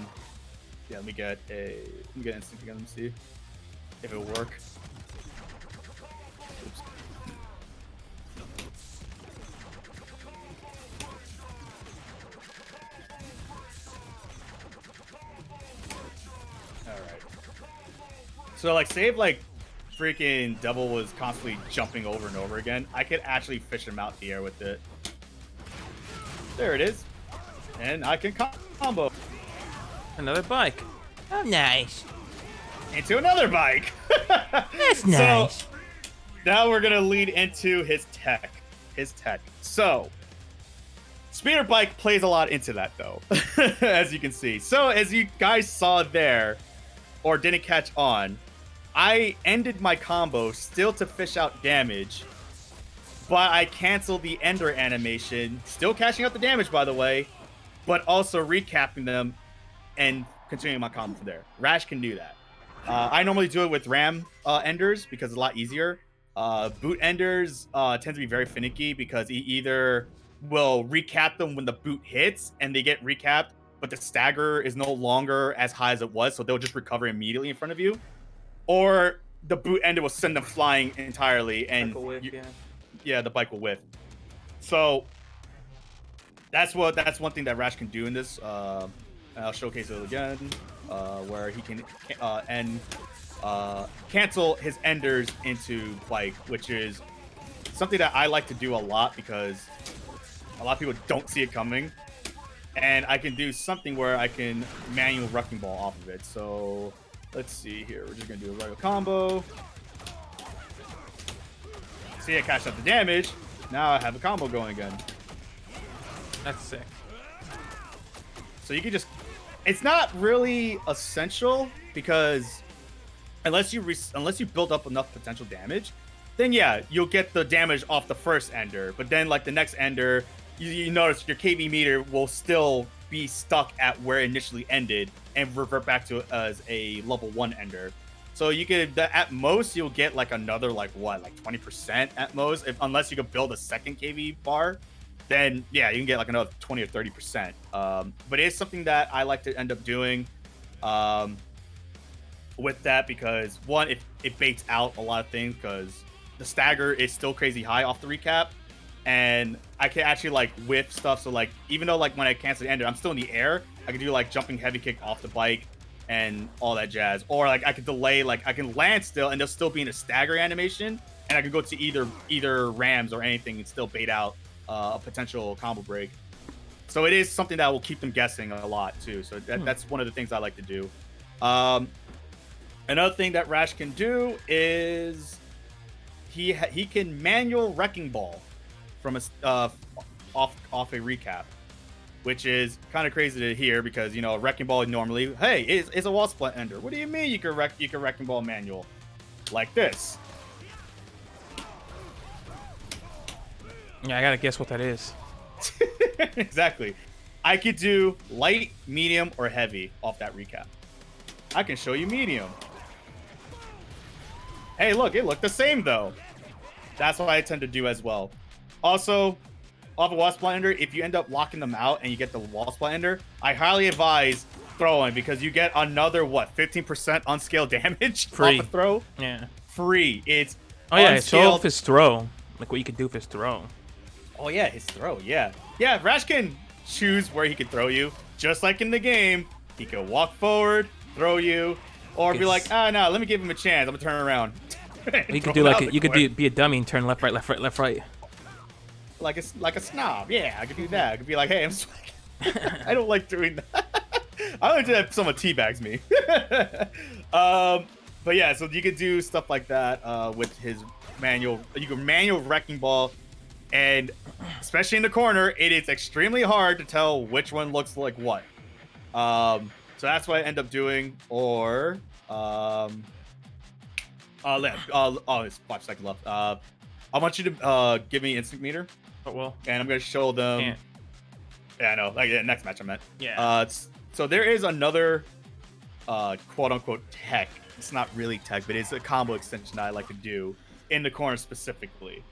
let me get instinct again. Let me see if it'll work. Oops. All right. So like, save like freaking Devil was constantly jumping over and over again. I could actually fish him out the air with it. There it is. And I can combo. Another bike. Oh, nice. Into another bike. That's nice. So, now we're going to lead into his tech. So, speeder bike plays a lot into that, though, as you can see. So, as you guys saw there, or didn't catch on, I ended my combo still to fish out damage, but I canceled the Ender animation, still cashing out the damage, by the way, but also recapping them and continuing my combo from there. Rash can do that. I normally do it with Ram Enders because it's a lot easier. Boot Enders tend to be very finicky because he either will recap them when the boot hits and they get recapped, but the stagger is no longer as high as it was, so they'll just recover immediately in front of you. Or the boot ender will send them flying entirely, and yeah, the bike will whiff. So that's one thing that Rash can do in this. And I'll showcase it again, where he can cancel his enders into bike, which is something that I like to do a lot because a lot of people don't see it coming. And I can do something where I can manual wrecking ball off of it. So let's see here. We're just gonna do a regular combo. See, I cashed out the damage. Now I have a combo going again. That's sick. So you can just... It's not really essential because unless you build up enough potential damage, then yeah, you'll get the damage off the first ender. But then like the next ender, you notice your KV meter will still be stuck at where it initially ended and revert back to as a level 1 ender. So you could, at most, you'll get like another like 20% at most, unless you could build a second KV bar. Then yeah, you can get like another 20 or 30%. But it's something that I like to end up doing with that because one, it baits out a lot of things because the stagger is still crazy high off the recap. And I can actually like whip stuff. So like, even though like when I cancel the ender, I'm still in the air, I can do like jumping heavy kick off the bike and all that jazz. Or like I could delay, like I can land still and they'll still be in a stagger animation. And I can go to either rams or anything and still bait out a potential combo break. So it is something that will keep them guessing a lot too. So that's one of the things I like to do. Another thing that Rash can do is he can manual wrecking ball from a off a recap, which is kind of crazy to hear because you know wrecking ball normally, hey, it's a wall split ender. What do you mean you can wrecking ball manual like this? Yeah, I gotta guess what that is. Exactly. I could do light, medium, or heavy off that recap. I can show you medium. Hey, look, it looked the same though. That's what I tend to do as well. Also, off a wall split ender, if you end up locking them out and you get the wall split ender, I highly advise throwing because you get another 15% unscaled damage Free. off a throw. Yeah. Free. It's yeah, show off his throw. Like what you could do with his throw. Oh yeah, his throw, yeah. Yeah, Rash can choose where he can throw you. Just like in the game, he could walk forward, throw you, or be like, no, let me give him a chance. I'm gonna turn around. You could do like be a dummy and turn left, right, left, right, left, right. Like a snob. Yeah, I could do that. I could be like, hey, I'm swag. I don't like doing that. I don't do that if someone teabags me. But yeah, so you could do stuff like that with his manual. You can manual wrecking ball. And especially in the corner, it is extremely hard to tell which one looks like what. So that's what I end up doing. Or, it's 5 seconds left. I want you to give me instinct meter. Oh, well. And I'm going to show them. Can't. Yeah, I know. Like, yeah, next match I meant. Yeah. So there is another quote unquote tech. It's not really tech, but it's a combo extension that I like to do. in the corner specifically,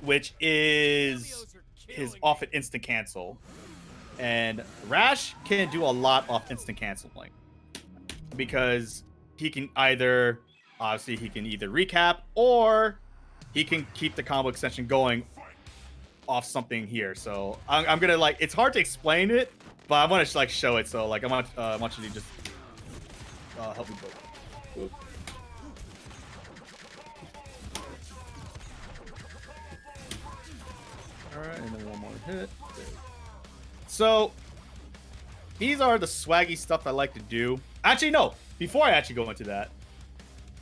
which is his off at instant cancel. And Rash can do a lot off instant canceling because he can either, obviously, he can either recap or he can keep the combo extension going off something here. So I'm gonna like, it's hard to explain it, but I want to like show it. So like I want you to just help me go. All right, and then one more hit. So these are the swaggy stuff I like to do. Actually, no. Before I actually go into that,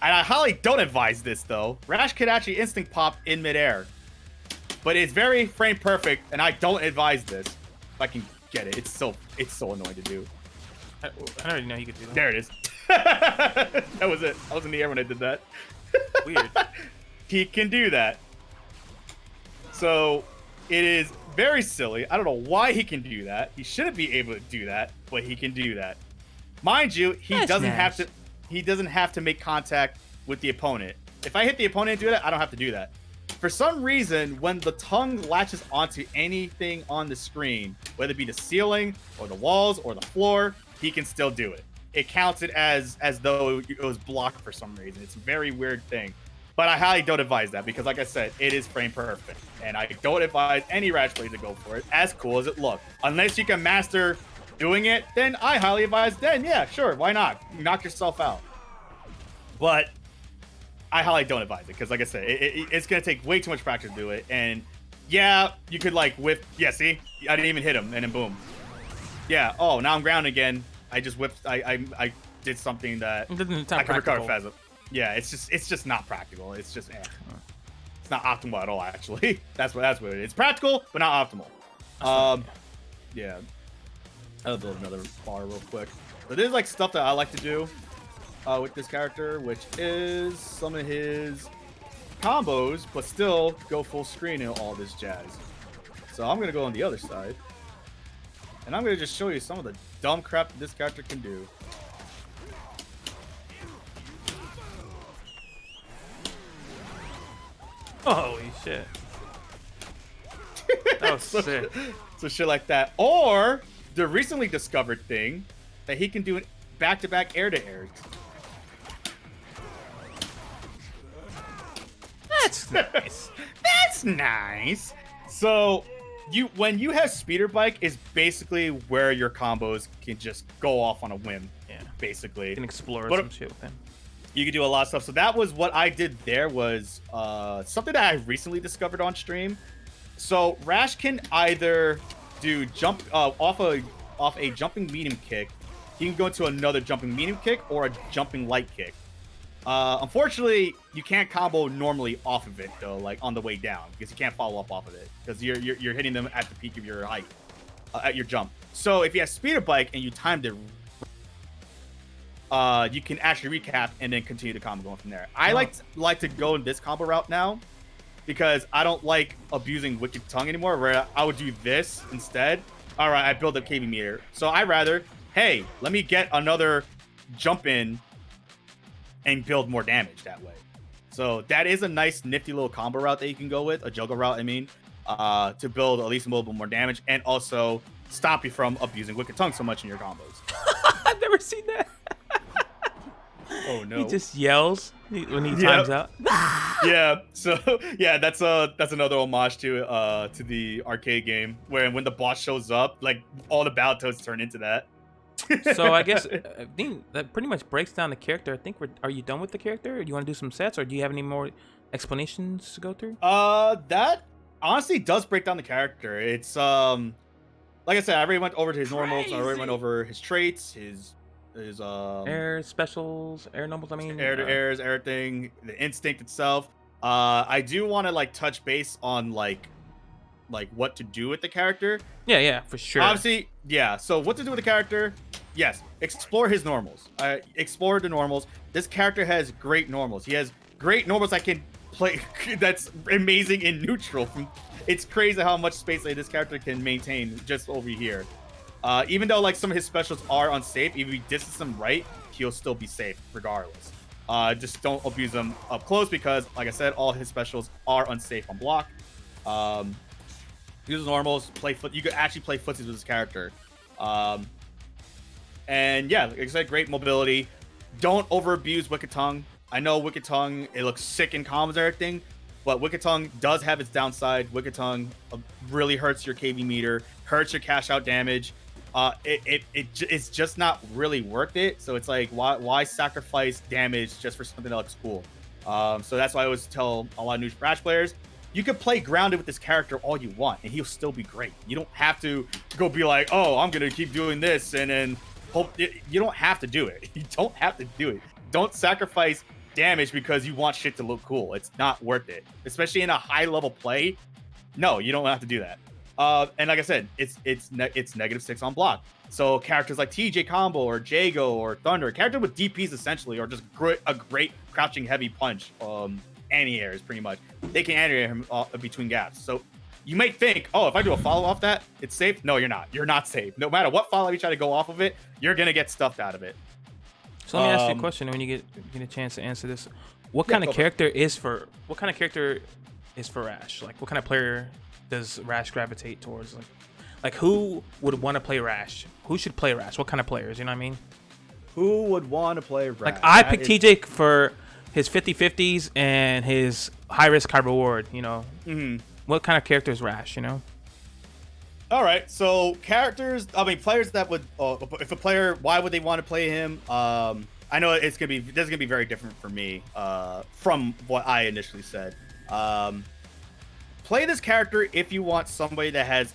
and I highly don't advise this though. Rash could actually instinct pop in midair, but it's very frame perfect, and I don't advise this. If I can get it, it's so annoying to do. I already know you could do that. There it is. That was it. I was in the air when I did that. Weird. He can do that. So it is very silly. I don't know why he can do that. He shouldn't be able to do that, but he can do that. Mind you, he doesn't have to make contact with the opponent. If I hit the opponent and do that, I don't have to do that. For some reason, when the tongue latches onto anything on the screen, whether it be the ceiling or the walls or the floor, he can still do it. It counts it as though it was blocked for some reason. It's a very weird thing. But I highly don't advise that because, like I said, it is frame perfect. And I don't advise any Rash player to go for it, as cool as it looks. Unless you can master doing it, then I highly advise, then yeah, sure, why not? Knock yourself out. But I highly don't advise it because, like I said, it's going to take way too much practice to do it. And yeah, you could like whip. Yeah, see? I didn't even hit him, and then boom. Yeah, oh, now I'm grounded again. I just whipped. I did something that I can recover fast. Yeah, it's just not practical. It's just it's not optimal at all. Actually, that's what it is. It's practical, but not optimal. Yeah. I'll build another bar real quick. So there's like stuff that I like to do with this character, which is some of his combos, but still go full screen and all this jazz. So I'm gonna go on the other side, and I'm gonna just show you some of the dumb crap that this character can do. Holy shit. That was sick. So shit like that. Or the recently discovered thing that he can do back-to-back air-to-airs. That's nice. That's nice. So when you have speeder bike is basically where your combos can just go off on a whim. Yeah. Basically. You can explore some shit with him. You can do a lot of stuff. So that was what I did there was something that I recently discovered on stream. So Rash can either do jump off a jumping medium kick. He can go into another jumping medium kick or a jumping light kick. Unfortunately, you can't combo normally off of it though, like on the way down, because you can't follow up off of it because you're hitting them at the peak of your height at your jump. So if you have speeder bike and you timed it, you can actually recap and then continue the combo going from there. I like to go in this combo route now because I don't like abusing Wicked Tongue anymore, where I would do this instead. All right, I build up KB meter. So I rather, hey, let me get another jump in and build more damage that way. So that is a nice nifty little combo route that you can go with, a juggle route, I mean, to build at least a little bit more damage and also stop you from abusing Wicked Tongue so much in your combos. I've never seen that. Oh no. He just yells when he times out. Yeah, so yeah, that's another homage to the arcade game where when the boss shows up, like all the Battletoads turn into that. So I guess I think that pretty much breaks down the character. I think are you done with the character? Or do you want to do some sets, or do you have any more explanations to go through? That honestly does break down the character. It's like I said, I already went over to his normals. I already went over his traits, his air specials, air normals. I mean, air to airs, everything, the instinct itself. I do want to like touch base on like what to do with the character. Yeah, for sure. Obviously, yeah. So what to do with the character? Yes, explore his normals. Explore the normals. This character has great normals. He has great normals that can play. That's amazing in neutral. It's crazy how much space this character can maintain just over here. Even though like some of his specials are unsafe, if you distance them right, he'll still be safe regardless. Just don't abuse them up close because, like I said, all his specials are unsafe on block. Use normals, you could actually play footsies with this character. And yeah, like I said, great mobility. Don't over abuse Wicked Tongue. I know Wicked Tongue, it looks sick in combos and everything, but Wicked Tongue does have its downside. Wicked Tongue really hurts your KV meter, hurts your cash out damage. It's just not really worth it. So it's like, why sacrifice damage just for something that looks cool? So that's why I always tell a lot of new Rash players, you can play grounded with this character all you want, and he'll still be great. You don't have to go be like, oh, I'm gonna keep doing this, and then hope. You don't have to do it. You don't have to do it. Don't sacrifice damage because you want shit to look cool. It's not worth it, especially in a high level play. No, you don't have to do that. And like I said, it's -6 on block. So characters like TJ Combo or Jago or Thunder, a character with DPs essentially, or just a great crouching heavy punch, anti-airs pretty much. They can anti-air him between gaps. So you may think, oh, if I do a follow off that, it's safe. No, you're not. You're not safe. No matter what follow you try to go off of it, you're gonna get stuffed out of it. So let me ask you a question when you get a chance to answer this. What kind of character is for Rash? Like, what kind of player does Rash gravitate towards? Like who would want to play Rash? Who should play Rash? What kind of players? You know what I mean? Who would want to play Rash? Like, I picked TJ for his 50-50s and his high risk, high reward. You know, what kind of character is Rash? You know. All right, so players that would, if a player, why would they want to play him? I know this is gonna be very different for me from what I initially said. Play this character if you want somebody that has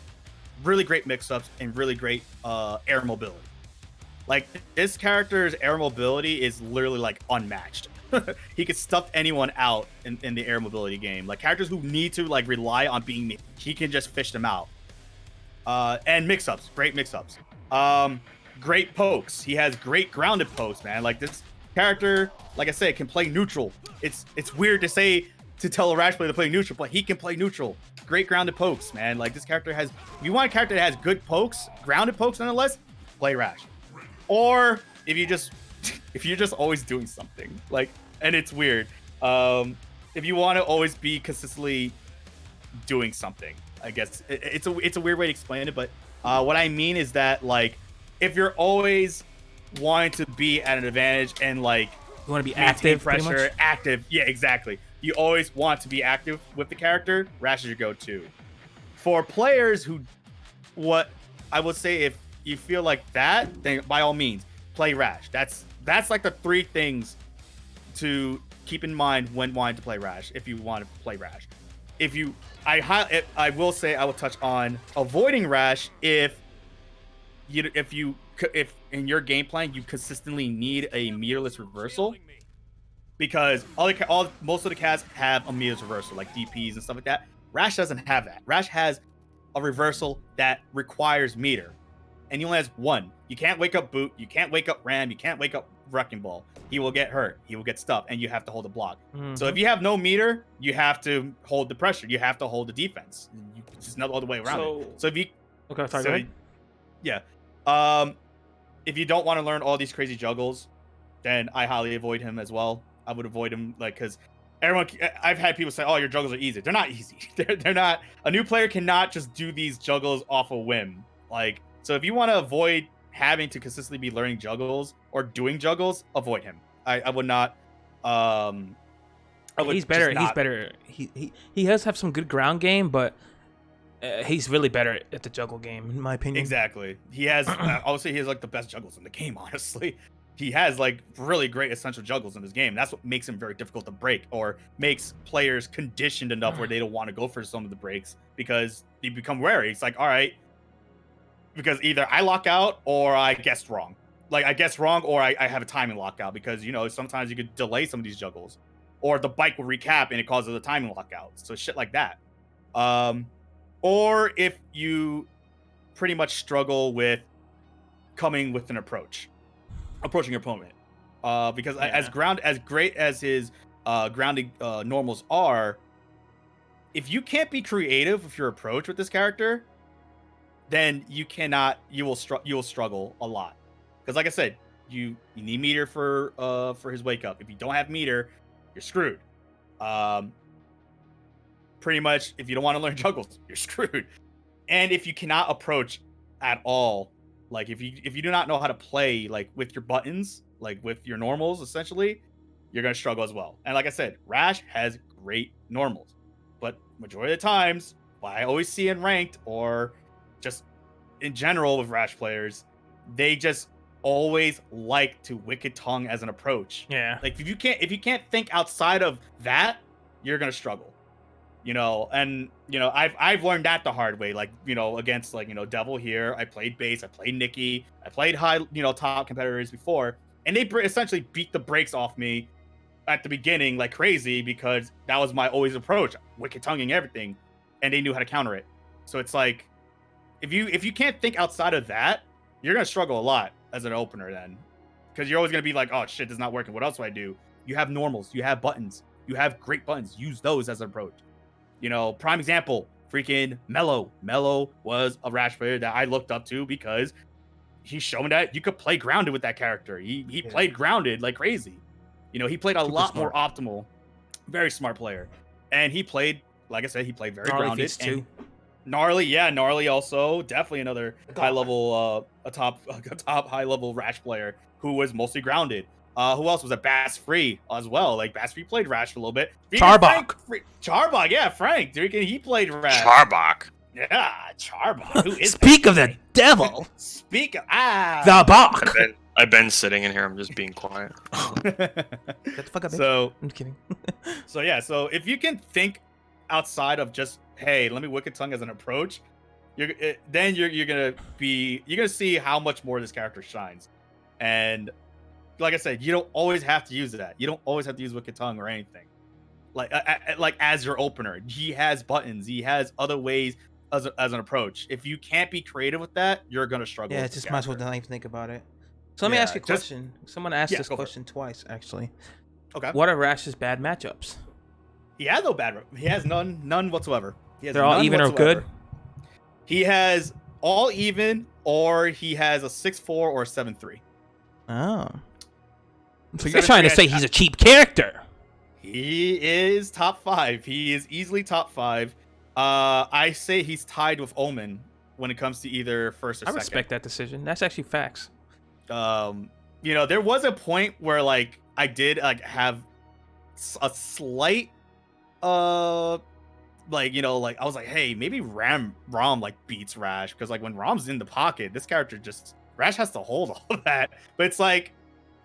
really great mix-ups and really great air mobility. Like, this character's air mobility is literally like unmatched. He could stuff anyone out in the air mobility game. Like, characters who need to like rely on being, he can just fish them out. And mix-ups, great mix-ups. Great pokes. He has great grounded pokes, man. Like, this character, like I said, can play neutral. It's weird to tell a Rash player to play neutral, but he can play neutral. Great grounded pokes, man. Like, this character has, if you want a character that has good pokes, grounded pokes nonetheless, play Rash. Or if you're just always doing something, like, and it's weird. If you want to always be consistently doing something, I guess it's a weird way to explain it, but what I mean is that, like, if you're always wanting to be at an advantage and like you want to be active, pressure, active, yeah, exactly. You always want to be active with the character. Rash is your go-to. For players who, what I would say, if you feel like that, then by all means play Rash. That's like the three things to keep in mind when wanting to play Rash. If you want to play Rash, I will say I will touch on avoiding Rash if in your game plan you consistently need a meterless reversal, because most of the casts have a meterless reversal like DPs and stuff like that. Rash doesn't have that. Rash has a reversal that requires meter, and he only has one. You can't wake up Boot, you can't wake up Ram, you can't wake up Wrecking Ball. He will get hurt, he will get stuffed, and you have to hold the block. So if you have no meter, you have to hold the pressure, you have to hold the defense. It's just not all the way around it. So if you go ahead. Yeah. If you don't want to learn all these crazy juggles, then I highly avoid him as well. I would avoid him, like, because I've had people say, oh, your juggles are easy. They're not easy. They're not. A new player cannot just do these juggles off a whim. Like, so if you want to avoid having to consistently be learning juggles or doing juggles, avoid him. I would not. He's better. He's better. He does have some good ground game, but he's really better at the juggle game, in my opinion. Exactly. He has, obviously, he has like the best juggles in the game, honestly. He has like really great essential juggles in this game. That's what makes him very difficult to break, or makes players conditioned enough where they don't want to go for some of the breaks, because they become wary. It's like, all right, because either I lock out or I guessed wrong. Like, I guessed wrong, or I have a timing lockout, because, you know, sometimes you could delay some of these juggles, or the bike will recap and it causes a timing lockout. So shit like that. Or if you pretty much struggle with coming with an approaching your opponent, because as great as his grounding normals are, if you can't be creative with your approach with this character, then you will struggle a lot. Because like I said, you need meter for his wake up. If you don't have meter, you're screwed. Pretty much, if you don't want to learn juggles, you're screwed. And if you cannot approach at all, like if you do not know how to play like with your buttons, like with your normals, essentially, you're gonna struggle as well. And like I said, Rash has great normals, but majority of the times, what I always see in ranked or just in general with Rash players, they just always like to Wicked Tongue as an approach. Yeah. Like if you can't think outside of that, you're gonna struggle. And I've learned that the hard way. Like, against like, Devil here, I played base, I played Nikki, I played high, top competitors before, and they essentially beat the brakes off me at the beginning like crazy because that was my always approach, Wicked Tonguing everything, and they knew how to counter it. So it's like, if you can't think outside of that, you're gonna struggle a lot as an opener then, because you're always gonna be like, oh shit, this is not working. What else do I do? You have normals, you have buttons, you have great buttons. Use those as an approach. Prime example, freaking Mello. Mello was a Rash player that I looked up to because he's shown that you could play grounded with that character. He played grounded like crazy. He played a lot more optimal. Very smart player. And he played, like I said, he played very grounded. Too. Gnarly also. Definitely another high level, a top high level Rash player who was mostly grounded. Who else was a Bass Free as well? Like Bass Free played Rash for a little bit. Charbok. Charbok, yeah, Frank. He played Rash. Charbok. Yeah, Charbok. Who is Speak of the devil. Speak of the Bach. I've been sitting in here. I'm just being quiet. Get the fuck up. So I'm kidding. So if you can think outside of just, hey, let me Wicked Tongue as an approach, you're gonna see how much more this character shines. And like I said, you don't always have to use that. You don't always have to use Wicked Tongue or anything. Like as your opener, he has buttons. He has other ways as an approach. If you can't be creative with that, you're gonna struggle. Yeah, with just might as well not even think about it. So let me ask you a question. Someone asked this question twice, actually. Okay. What are Rash's bad matchups? He has no bad. He has none whatsoever. They're all even or good. He has all even, or he has a 6-4 or a 7-3. Oh. So you're trying to say he's a cheap character? He is top 5. He is easily top 5. I say he's tied with Omen when it comes to either first or second. I respect that decision. That's actually facts. There was a point where like I did like have a slight I was like, hey, maybe Rom like beats Rash, because like when Rom's in the pocket, this character Rash has to hold all of that. But it's like,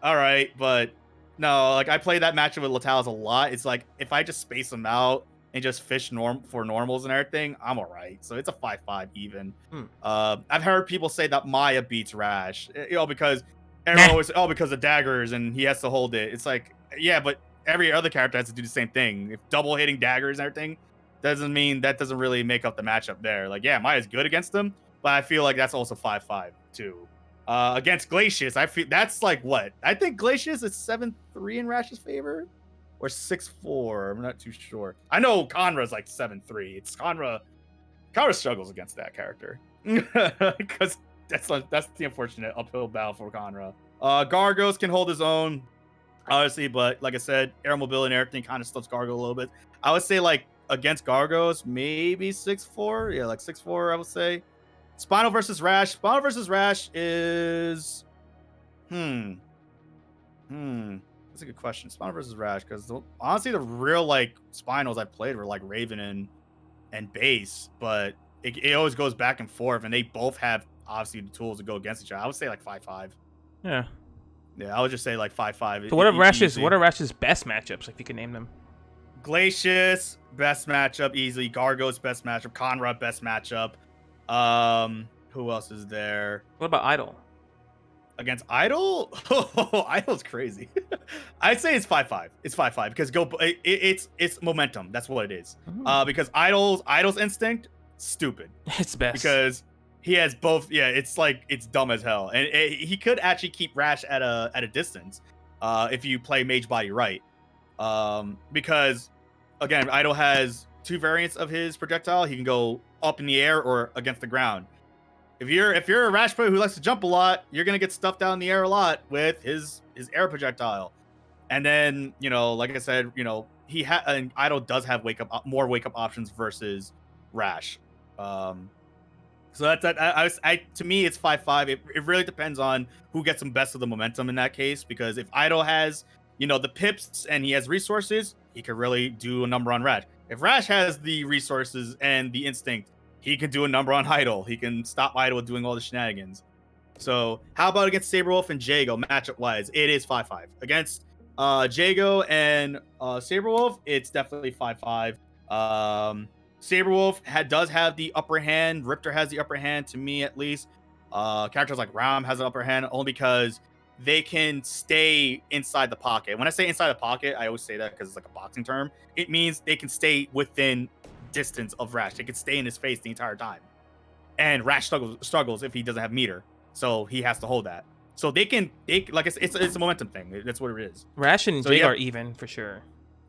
all right, but no, like I play that matchup with Latalis a lot. It's like if I just space them out and just fish for normals and everything, I'm all right. So it's a 5-5 even. I've heard people say that Maya beats Rash, because everyone always because of daggers and he has to hold it. It's like, yeah, but every other character has to do the same thing. If double hitting daggers and everything, doesn't really make up the matchup there. Like, yeah, Maya's good against them, but I feel like that's also 5-5 too. Against Glacius, I feel that's like what? I think Glacius is 7-3 in Rash's favor, or 6-4. I'm not too sure. I know Conra's like 7-3. It's Conra struggles against that character because that's the unfortunate uphill battle for Conra. Gargos can hold his own, obviously, but like I said, air mobility and everything kind of stuffs Gargo a little bit. I would say like against Gargos, maybe 6-4. Yeah, like 6-4, I would say. Spinal versus Rash. Spinal versus Rash is... That's a good question. Spinal versus Rash, because honestly, the real like Spinals I played were like Raven and Base, but it always goes back and forth, and they both have obviously the tools to go against each other. I would say like 5-5. Yeah. Yeah, I would just say like 5-5. So what are Rash's best matchups, if you can name them? Glacius, best matchup, easily. Gargos, best matchup. Conrad, best matchup. Who else is there? What about Idol? Against Idol? Oh, Idol's crazy. I'd say it's 5-5. It's 5-5 because it's momentum. That's what it is. Because Idol's instinct, stupid. It's best. Because he has both. Yeah, it's like it's dumb as hell, and he could actually keep Rash at a distance if you play Mage Body right. Because again, Idol has 2 variants of his projectile. He can go up in the air or against the ground. If you're a Rash player who likes to jump a lot, you're gonna get stuffed down in the air a lot with his air projectile. And then, like I said, and Idol does have more wake up options versus Rash. So that's that. To me, it's 5-5. It really depends on who gets the best of the momentum in that case. Because if Idol has, the pips and he has resources, he could really do a number on Rash. If Rash has the resources and the instinct, he can do a number on Idol. He can stop Idol doing all the shenanigans. So how about against Saberwolf and Jago matchup wise? It is 5-5 against Jago and Saberwolf. It's definitely 5-5. Saberwolf does have the upper hand. Riptor has the upper hand, to me at least. Characters like Ram has an upper hand only because they can stay inside the pocket. When I say inside the pocket, I always say that because it's like a boxing term. It means they can stay within distance of Rash. They can stay in his face the entire time. And Rash struggles if he doesn't have meter. So he has to hold that. So they like it's a momentum thing. That's what it is. Rash and Jago are even for sure.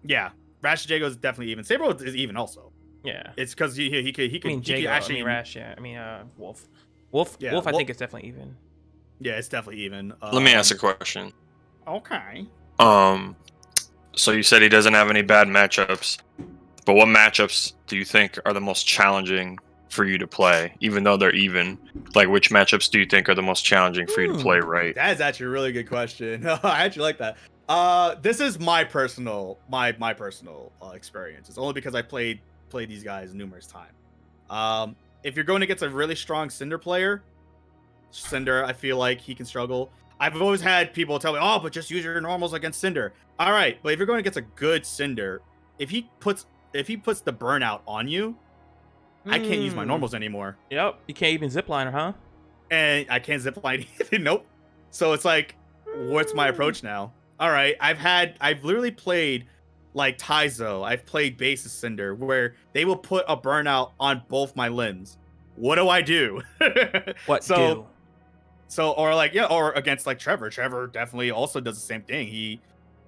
Yeah. Rash and Jago is definitely even. Saberwolf is even also. Yeah. It's because he could Jago, actually Rash, yeah. Wolf. Wolf, I think it's definitely even. Yeah, it's definitely even. Let me ask a question. Okay. So you said he doesn't have any bad matchups, but what matchups do you think are the most challenging for you to play, even though they're even? Like, which matchups do you think are the most challenging for you to play right? That is actually a really good question. I actually like that. This is my personal experience. It's only because I played these guys numerous times. If you're going against a really strong Cinder player, Cinder, I feel like he can struggle. I've always had people tell me, "Oh, but just use your normals against Cinder." All right, but if you're going against a good Cinder, if he puts the burnout on you, I can't use my normals anymore. Yep, you can't even zipliner, huh? And I can't zipline either. Nope. So it's like, what's my approach now? All right, I've literally played like Taizo. I've played Basis Cinder where they will put a burnout on both my limbs. What do I do? Or against like Trevor. Trevor definitely also does the same thing.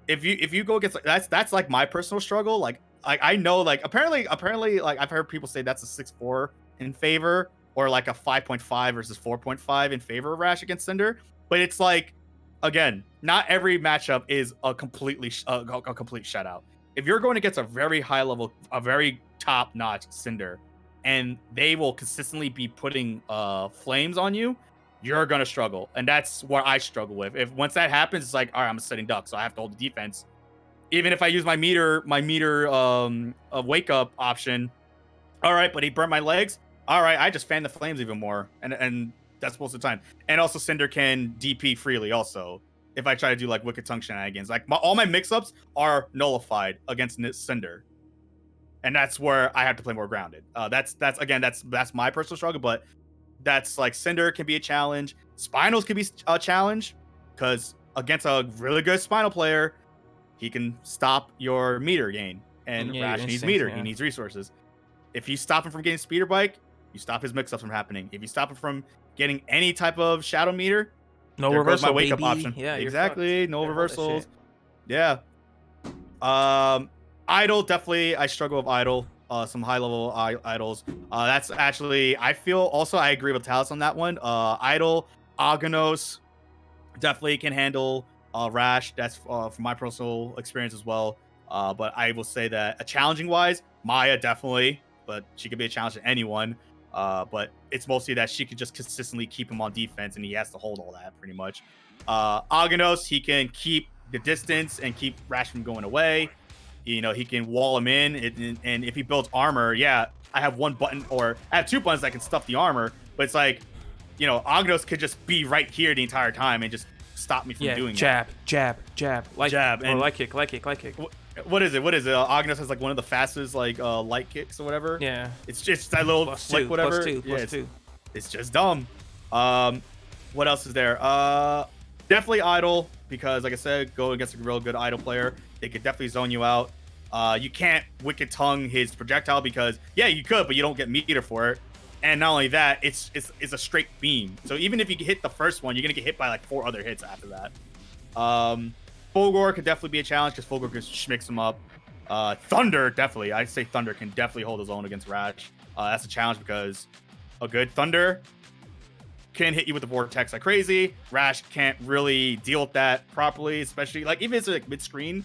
If you go against that's like my personal struggle. Like I know like apparently like I've heard people say that's a 6-4 in favor, or like a 5.5 versus 4.5 in favor of Rash against Cinder. But it's like, again, not every matchup is a complete shutout. If you're going against a very high level, a very top notch Cinder, and they will consistently be putting flames on you, you're gonna struggle. And that's what I struggle with. If once that happens, it's like, all right, I'm a sitting duck, so I have to hold the defense. Even if I use my meter wake up option, all right, but he burnt my legs. All right, I just fan the flames even more, and that's most of the time. And also, Cinder can DP freely. Also, if I try to do like Wicked Tongue shenanigans, like all my mix-ups are nullified against Cinder, and that's where I have to play more grounded. That's my personal struggle, but that's like Cinder can be a challenge. Spinals can be a challenge because against a really good Spinal player, he can stop your meter gain. And Rash needs meter. Yeah. He needs resources. If you stop him from getting speeder bike, you stop his mix-ups from happening. If you stop him from getting any type of shadow meter, no reversal, my wake-up baby. option. Yeah, exactly. No reversals. Yeah. Idol, definitely. I struggle with Idol. Some high-level idols. That's actually, I feel also, I agree with Talis on that one. Idol, Aganos definitely can handle Rash. That's from my personal experience as well. But I will say that challenging-wise, Maya definitely, but she could be a challenge to anyone. But it's mostly that she could just consistently keep him on defense, and he has to hold all that pretty much. Aganos, he can keep the distance and keep Rash from going away. He can wall him in, and if he builds armor, yeah, I have one button, or I have two buttons that can stuff the armor, but it's like, Aganos could just be right here the entire time and just stop me from doing jab, that. Jab. Jab. Or light kick. What is it? Aganos has like one of the fastest like light kicks or whatever. Yeah. It's just that little plus flick, two, whatever. Plus two. It's just dumb. What else is there? Definitely Idol, because like I said, go against a real good Idol player. They could definitely zone you out. You can't Wicked Tongue his projectile because, yeah, you could, but you don't get meter for it. And not only that, it's a straight beam. So even if you hit the first one, you're gonna get hit by like 4 other hits after that. Fulgor could definitely be a challenge because Fulgor can schmix him up. Thunder, definitely. I'd say Thunder can definitely hold his own against Rash. That's a challenge because a good Thunder can hit you with the vortex like crazy. Rash can't really deal with that properly, especially like even if it's like mid-screen.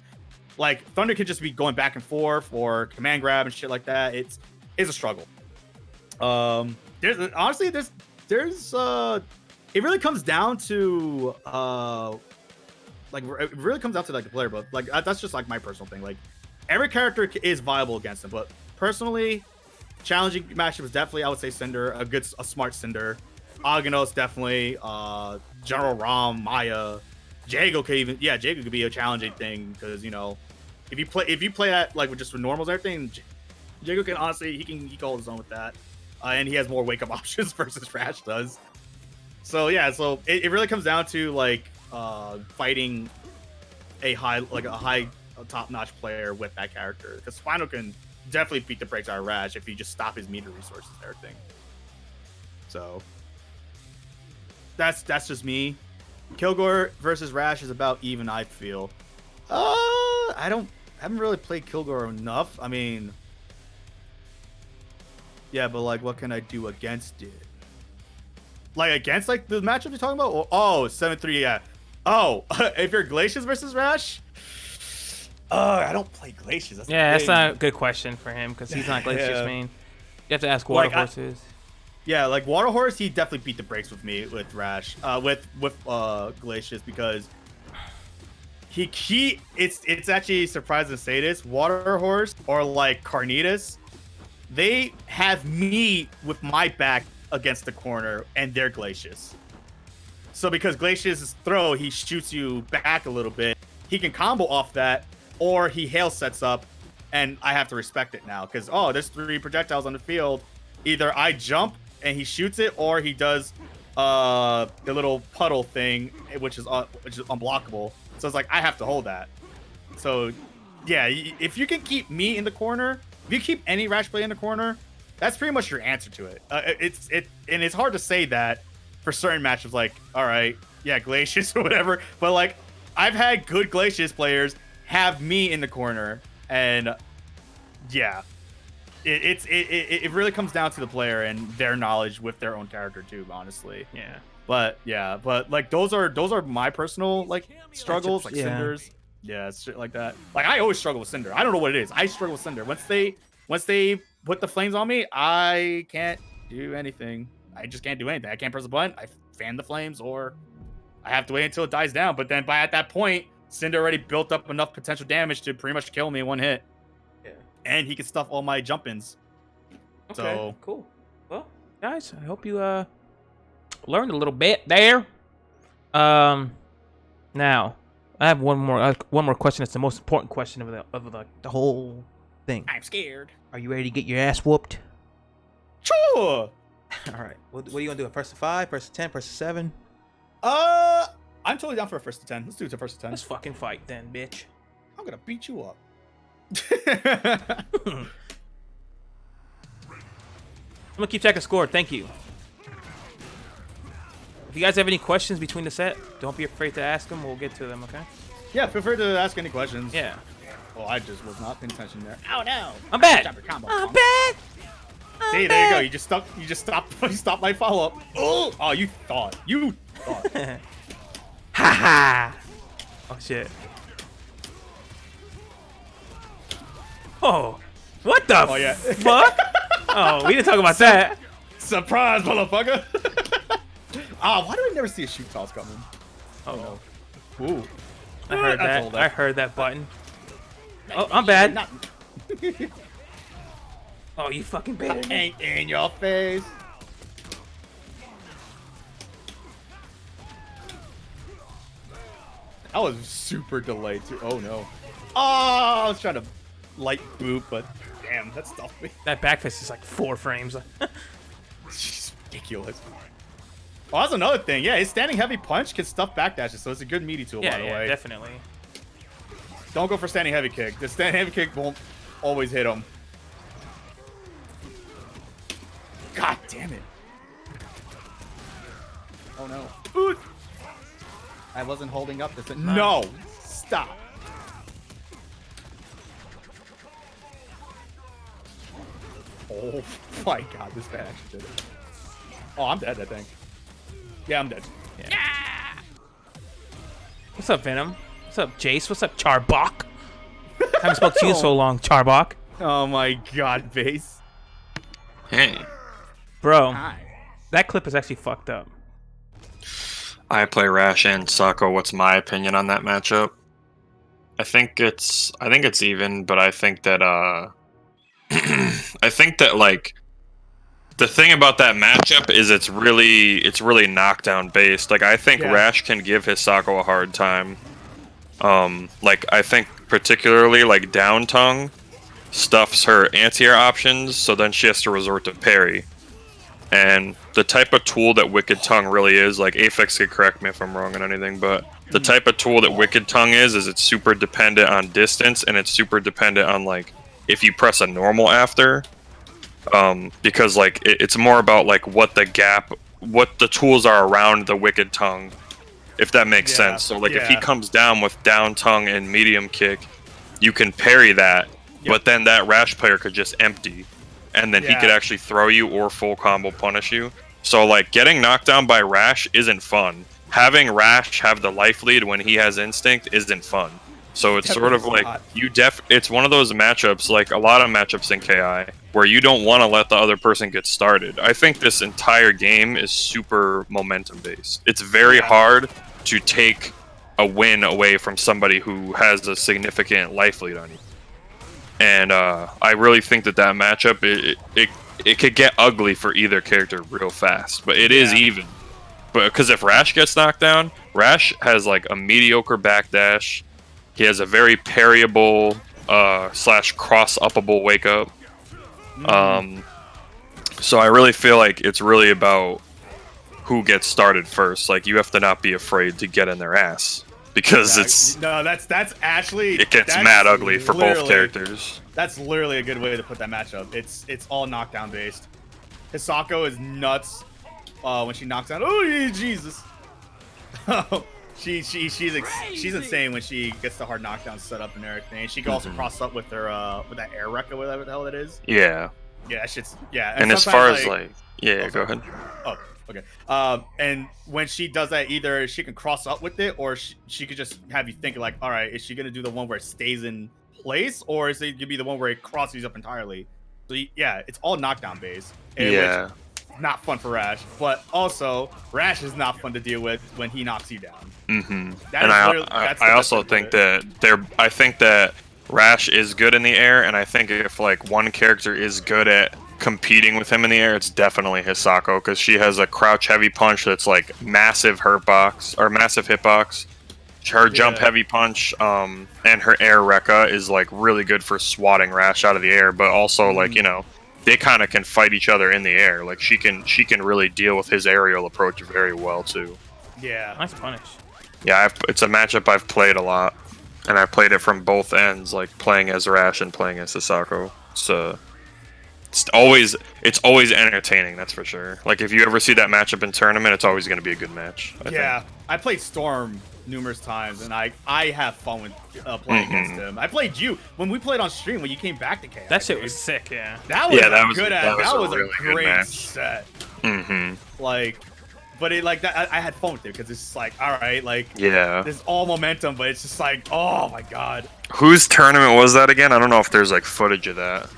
Like Thunder can just be going back and forth or command grab and shit like that. It's a struggle. There's honestly it really comes down to like it really comes down to like the player, but like that's just like my personal thing. Like every character is viable against him, but personally, challenging matchup is definitely I would say Cinder, a smart Cinder. Aghanos definitely, General Ram, Maya, Jago Jago could be a challenging thing because you know if you play that like with just with normals and everything, Jago can honestly he can hold his own with that, and he has more wake up options versus Rash does. So yeah, so it really comes down to like fighting a high top notch player with that character because Spinal can definitely beat the brakes out of Rash if you just stop his meter resources and everything. So that's just me. Kilgore versus Rash is about even, I feel. I haven't really played Kilgore enough. I mean, yeah, but like, what can I do against it? Like against like the matchup you're talking about? Oh, 7-3, yeah. Oh, if you're Glacius versus Rash. I don't play Glacius. That's not a good question for him because he's not Glacius main. You have to ask Water Horses. Yeah, like Water Horse, he definitely beat the brakes with me with Rash, with Glacius because it's actually surprising to say this. Water Horse or like Carnitas, they have me with my back against the corner and they're Glacius. So because Glacius' throw, he shoots you back a little bit. He can combo off that, or he hail sets up, and I have to respect it now because there's 3 projectiles on the field. Either I jump and he shoots it, or he does the little puddle thing, which is unblockable. So it's like I have to hold that. So yeah, if you can keep me in the corner, if you keep any Rash play in the corner, that's pretty much your answer to it. And it's hard to say that for certain matchups. Like, all right, yeah, Glacius or whatever, but like I've had good Glacius players have me in the corner, and yeah. It really comes down to the player and their knowledge with their own character too, honestly. But like those are my personal like struggles, like Cinders. Yeah, shit like that. Like I always struggle with Cinder. I don't know what it is. I struggle with Cinder. Once they put the flames on me, I can't do anything. I just can't do anything. I can't press a button. I fan the flames, or I have to wait until it dies down. But then at that point, Cinder already built up enough potential damage to pretty much kill me in one hit. And he can stuff all my jump-ins. Okay, so cool. Well, guys, I hope you learned a little bit there. Now I have one more question. It's the most important question of the whole thing. I'm scared. Are you ready to get your ass whooped? Sure. All right. What are you gonna do? A first to 5, first to 10, first to 7? I'm totally down for a first to 10. Let's do it to first to 10. Let's fucking fight then, bitch. I'm gonna beat you up. I'm gonna keep track of score. Thank you. If you guys have any questions between the set, don't be afraid to ask them. We'll get to them, okay? Yeah, feel free to ask any questions. Yeah. Well, I just was not paying attention there. Oh no! I'm back. I'm back. See, there you go. You just stopped my follow up. Oh, you thought. Ha ha. Oh shit. Oh, what the fuck? Oh, we didn't talk about that. Surprise, motherfucker! Why do I never see a shoot toss coming? Oh no. Ooh. I heard that. I heard that button. Oh, I'm bad. Oh, you fucking bad. Ain't in your face. That was super delayed too. Oh no. Oh, I was trying to light boop, but damn, that's tough. That back fist is like 4 frames. It's ridiculous. Oh, that's another thing. Yeah, his standing heavy punch can stuff backdashes, so it's a good meaty tool, by the way. Yeah, definitely. Don't go for standing heavy kick. The standing heavy kick won't always hit him. God damn it. Oh no. Ooh. I wasn't holding up this. No! Stop. Oh my god, this bad actually did it. Oh, I'm dead, I think. Yeah, I'm dead. What's up, Venom? What's up, Jace? What's up, Charbok? Haven't spoke to you in so long, Charbok. Oh my god, base. Hey, Bro, Hi. that clip is actually fucked up. I play Rash and Sako. What's my opinion on that matchup? I think it's even, but I think that I think that like the thing about that matchup is it's really knockdown based. Like I think Yeah. Rash can give his Sako a hard time. Like I think particularly like down tongue stuffs her anti-air options, so then she has to resort to parry. And the type of tool that Wicked Tongue really is, like Aphex could correct me if I'm wrong on anything, but the type of tool that Wicked Tongue is it's super dependent on distance, and it's super dependent on like if you press a normal after. Because like it's more about like what the tools are around the Wicked Tongue, if that makes sense. So like if he comes down with down tongue and medium kick, you can parry that, but then that Rash player could just empty, and then he could actually throw you or full combo punish you. So like getting knocked down by Rash isn't fun. Having Rash have the life lead when he has instinct isn't fun. So it's sort of like it's one of those matchups, like a lot of matchups in KI, where you don't want to let the other person get started. I think this entire game is super momentum based. It's very hard to take a win away from somebody who has a significant life lead on you. And I really think that matchup, it could get ugly for either character real fast, but it is even. But because if Rash gets knocked down, Rash has like a mediocre backdash. He has a very parryable / cross-uppable wake up. So I really feel like it's really about who gets started first. Like you have to not be afraid to get in their ass, because that's actually it gets mad ugly for both characters. That's literally a good way to put that matchup. It's all knockdown based. Hisako is nuts when she knocks down. Oh Jesus! she's insane when she gets the hard knockdown set up and everything. She can also cross up with her with that air wreck or whatever the hell it is. Yeah. Yeah, that shit's And as far as like go ahead. Oh, okay. And when she does that, either she can cross up with it, or she could just have you thinking like, all right, is she gonna do the one where it stays in place, or is it gonna be the one where it crosses up entirely? So yeah, it's all knockdown based. Yeah. Not fun for Rash, but also Rash is not fun to deal with when he knocks you down. And I also think that I think that Rash is good in the air, and I think if like one character is good at competing with him in the air, it's definitely Hisako, because she has a crouch heavy punch that's like massive massive hitbox. Her jump heavy punch and her air Rekka is like really good for swatting Rash out of the air, but also like, you know, they kind of can fight each other in the air. Like she can really deal with his aerial approach very well too. Yeah. Nice punish. Yeah, it's a matchup I've played a lot, and I've played it from both ends, like playing as Rash and playing as Hisako. It's always entertaining, that's for sure. Like if you ever see that matchup in tournament, it's always going to be a good match. I think. I played Storm numerous times, and I have fun with playing against him. I played you when we played on stream when you came back to KI. That shit was sick, yeah. That was a really a great match. set. Like, but it like that. I had fun with it because it's just like, all right, like there's all momentum, but it's just like, oh my god. Whose tournament was that again? I don't know if there's like footage of that.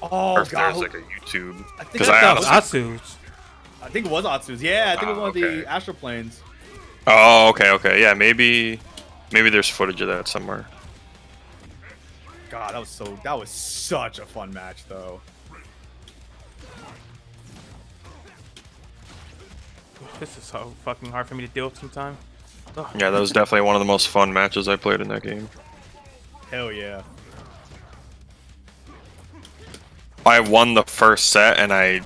Oh or if god. there's like a YouTube. Because That was Atsu's. I think it was Atsu's. Yeah, I think it was one of the Astral Planes. Oh, okay. Yeah, maybe there's footage of that somewhere. God, that was such a fun match though. This is so fucking hard for me to deal with sometimes. Yeah, that was definitely one of the most fun matches I played in that game. Hell yeah. I won the first set, and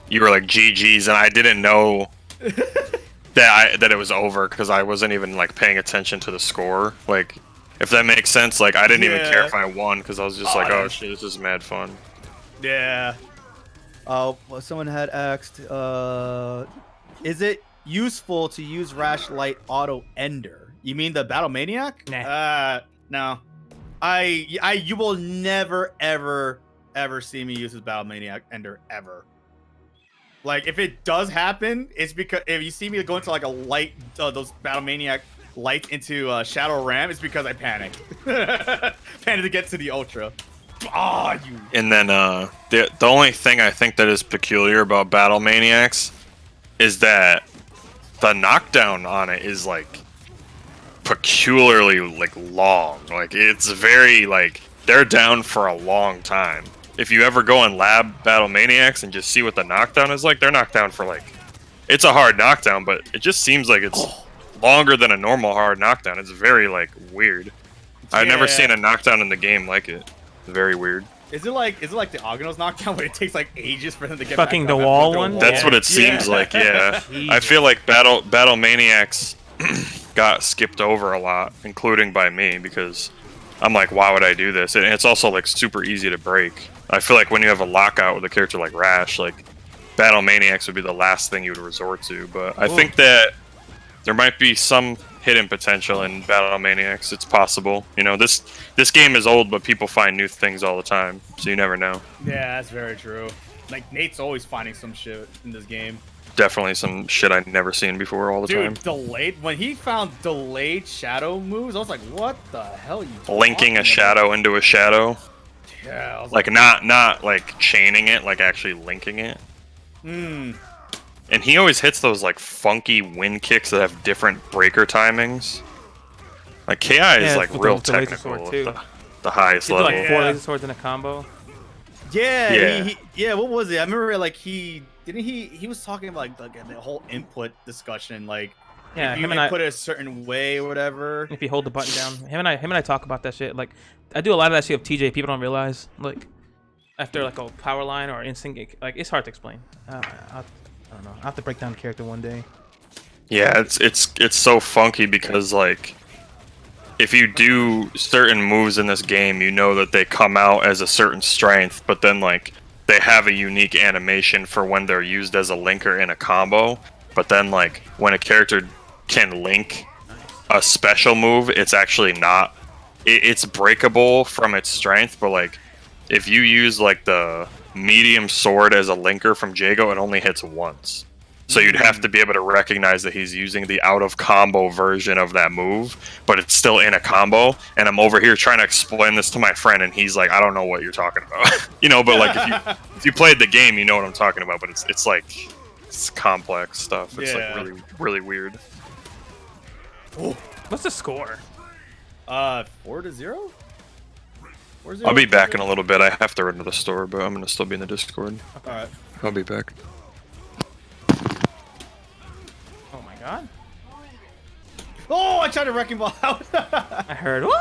you were like GG's, and I didn't know that it was over because I wasn't even like paying attention to the score. Like, if that makes sense, like I didn't even care if I won because I was just like, oh shit, this is mad fun. Yeah. Well, someone had asked, is it useful to use Rash Light Auto Ender? You mean the Battle Maniac? Nah. No. You will never ever see me use his Battle Maniac Ender ever. Like, if it does happen, it's because if you see me go into like a light, those Battle Maniac lights into Shadow Ram, it's because I panicked. Panicked to get to the Ultra. Ah, you. And then the only thing I think that is peculiar about Battle Maniacs is that the knockdown on it is like peculiarly like long. Like it's very like they're down for a long time. If you ever go in lab Battle Maniacs and just see what the knockdown is like, they're knocked down for like it's a hard knockdown, but it just seems like it's longer than a normal hard knockdown. It's very like weird. I've never seen a knockdown in the game like it. It's very weird. Is it like the Aghanos knockdown where it takes like ages for them to get Fucking back the up wall after one? That's what it seems like, yeah. I feel like Battle Maniacs got skipped over a lot, including by me, because I'm like, why would I do this? And it's also like super easy to break. I feel like when you have a lockout with a character like Rash, like Battle Maniacs would be the last thing you would resort to. But I think that there might be some hidden potential in Battle Maniacs. It's possible. You know, this game is old, but people find new things all the time, so you never know. Yeah, that's very true. Like Nate's always finding some shit in this game. Definitely some shit I'd never seen before all the time. Dude, delayed. When he found delayed shadow moves, I was like, "What the hell?" You Linking a shadow into a shadow. Yeah, I was Like not like chaining it, like actually linking it. Hmm. And he always hits those like funky wind kicks that have different breaker timings. Like KI is Yeah, like with real the laser technical sword, at too. the highest He did level. like 4 laser swords in a combo. Yeah, yeah. What was it? I remember like he was talking about like the whole input discussion. Like, Yeah, if you him and I. input it a certain way or whatever. If you hold the button down, him and I talk about that shit. Like, I do a lot of that shit with TJ. People don't realize. Like, after like a power line or instant, like it's hard to explain. I don't know. I'll have to break down the character one day. Yeah, it's so funky because like if you do certain moves in this game, you know that they come out as a certain strength, but then like they have a unique animation for when they're used as a linker in a combo. But then like when a character can link a special move, it's actually not. It's breakable from its strength, but like if you use like the medium sword as a linker from Jago, it only hits once. So you'd have to be able to recognize that he's using the out of combo version of that move, but it's still in a combo. And I'm over here trying to explain this to my friend, and he's like, "I don't know what you're talking about," you know. But like if you played the game, you know what I'm talking about. But it's like it's complex stuff. It's like really weird. What's the score? 4-0. 4-0? I'll be back in a little bit. I have to run to the store, but I'm gonna still be in the Discord. All right. I'll be back. Oh my god! Oh, I tried to wrecking ball out. I heard. Woo!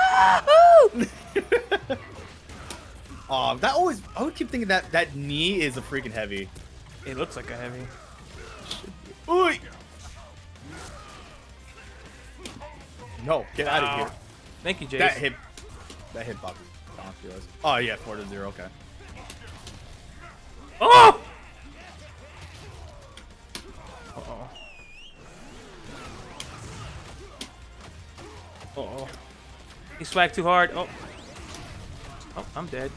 I would keep thinking that knee is a freaking heavy. It looks like a heavy. Ooh. No, get out of here. Thank you, Jace. That hit Bobby. Oh yeah, 4-0. Okay. Oh! Uh-oh. Uh-oh. He swagged too hard. Oh. Oh, I'm dead.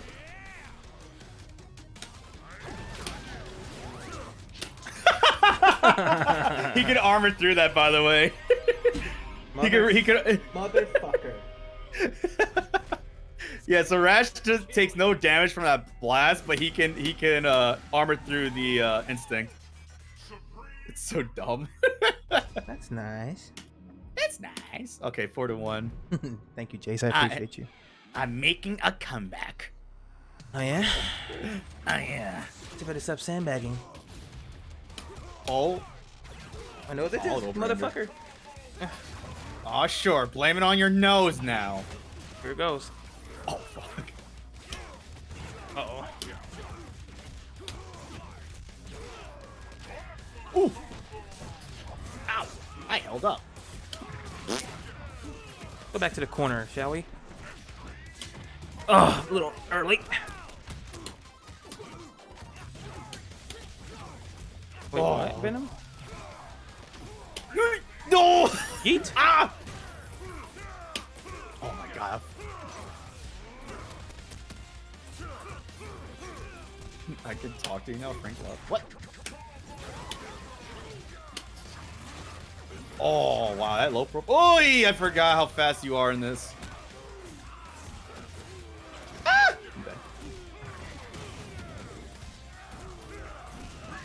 He could armor through that, by the way. He could. Motherfucker. Yeah, so Rash just takes no damage from that blast, but he can armor through the instinct. It's so dumb. That's nice. That's nice. Okay, 4-1. Thank you, Jace. I appreciate you. I'm making a comeback. Oh yeah? Oh yeah. You better stop sandbagging. Oh. I know that All this over motherfucker. Oh sure. Blame it on your nose now. Here it goes. Oh fuck. Uh-oh. Ooh. Ow. I held up. Go back to the corner, shall we? Oh, a little early. Wait, what? Venom? No! Yeet? Ah! Oh my god. I can talk to you now, Frank Love. What? Oh, wow, that low pro. Oh, I forgot how fast you are in this. Ah!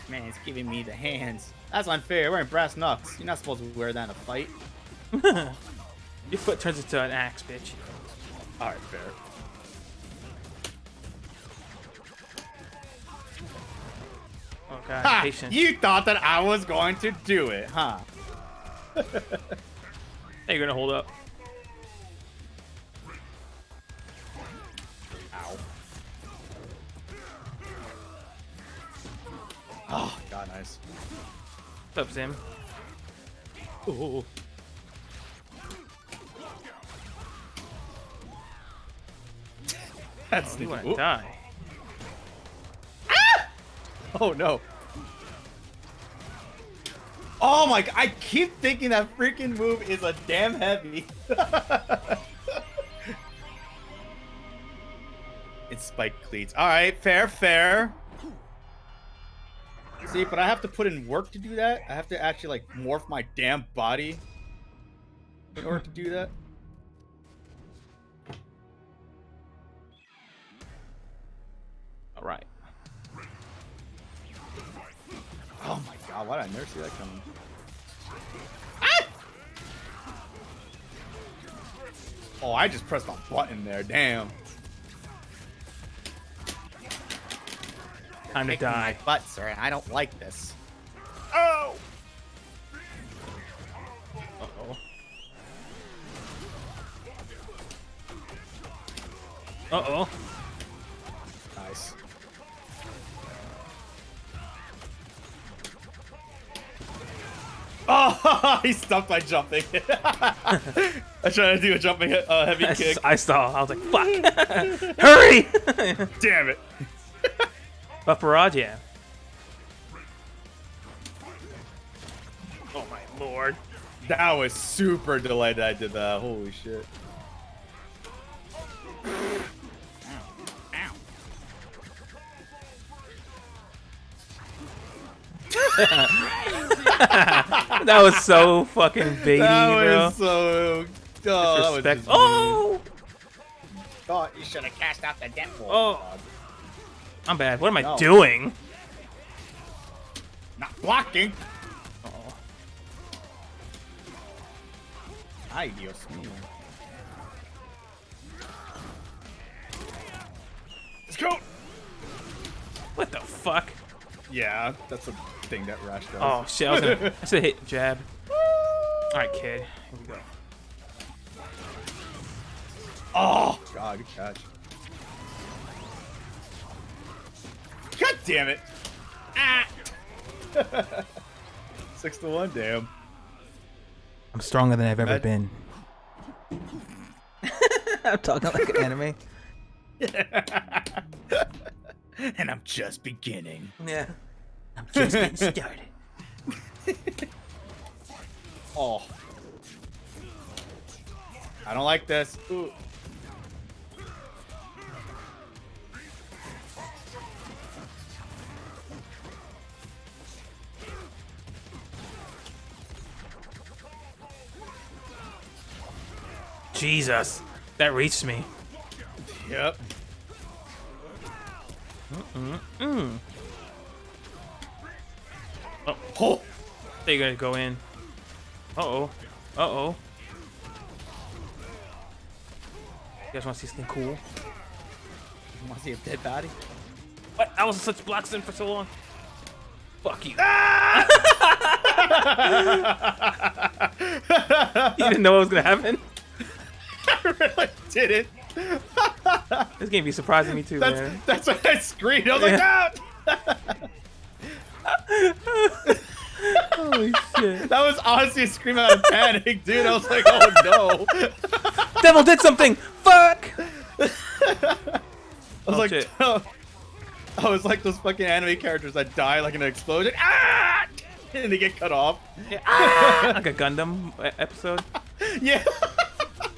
Man, it's giving me the hands. That's unfair. We're in brass knucks. You're not supposed to wear that in a fight. Your foot turns into an axe, bitch. All right, fair. Oh god, Ha! patience. You thought that I was going to do it, huh? Hey, you're gonna hold up. Ow. Oh, god, nice. What's up, Zim? Ooh. That's You the wanna die? Oh no. Oh my god, I keep thinking that freaking move is a damn heavy. It's spike cleats. Alright, fair, fair. See, but I have to put in work to do that. I have to actually like morph my damn body in order to do that. Alright. Oh my god, why did I never see that coming? Oh, I just pressed a button there. Damn. Time to die. Butt, sir. I don't like this. Oh! Uh-oh. Uh-oh. Nice. Oh, he stopped by jumping. I tried to do a jumping heavy kick. I saw. I was like, fuck. Hurry! Damn it. Buff barrage, yeah. Oh my lord. That was super delayed that I did that. Holy shit. That was so fucking baby, That bro. was so... Oh, that was Disrespect. just Oh! thought you should have cast out the death ball. Oh. I'm bad. What am I No. doing? Not blocking. Oh. Ay, Dios mío. Let's go. What the fuck? Yeah, that's a thing that Rash does. Oh shit! I should have hit jab. All right, kid. Here we go. Oh, God, good catch. God damn it. Ah. 6-1, damn. I'm stronger than I've ever That- been. I'm talking like an anime. And I'm just beginning. Yeah. I'm just getting started. Oh. I don't like this. Ooh. Jesus, that reached me. Yep. Oh. They're gonna go in. Uh-oh. Uh-oh. You guys wanna see something cool? You want to see a dead body? What? I was such blocks in for so long. Fuck you. You didn't know what was gonna happen? I really didn't. This game be surprising me too, man. That's why I screamed. I was like, ah! Holy shit. That was honestly a scream out of panic, dude. I was like, oh no. Devil did something! Fuck! I was like, shit. I was like those fucking anime characters that die like in an explosion. Ah! And they get cut off. Ah! Like a Gundam episode. Yeah.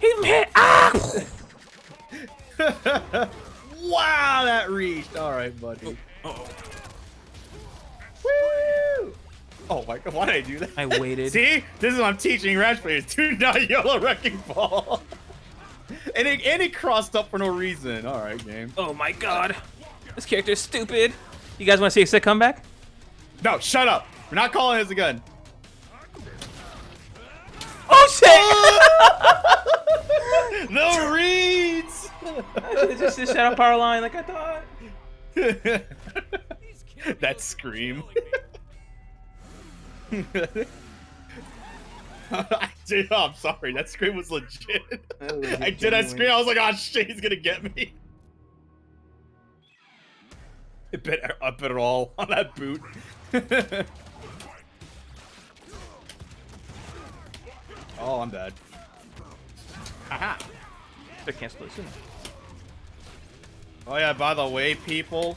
Hit me! Ah! Wow, that reached. All right, buddy. Uh-oh. Woo! Oh my god, why did I do that? I waited. See? This is what I'm teaching Rash players. Do not yellow wrecking ball. and it crossed up for no reason. Alright, game. Oh my god. This character is stupid. You guys want to see a sick comeback? No, shut up. We're not calling this again. Oh shit! The reads! It's just a shadow power line like I thought. That scream. I'm sorry. That scream was legit. I did that scream. I was like, oh shit, he's gonna get me. I bet it all on that boot. Oh, I'm dead. Haha. They cancel it soon. Oh yeah, by the way, people,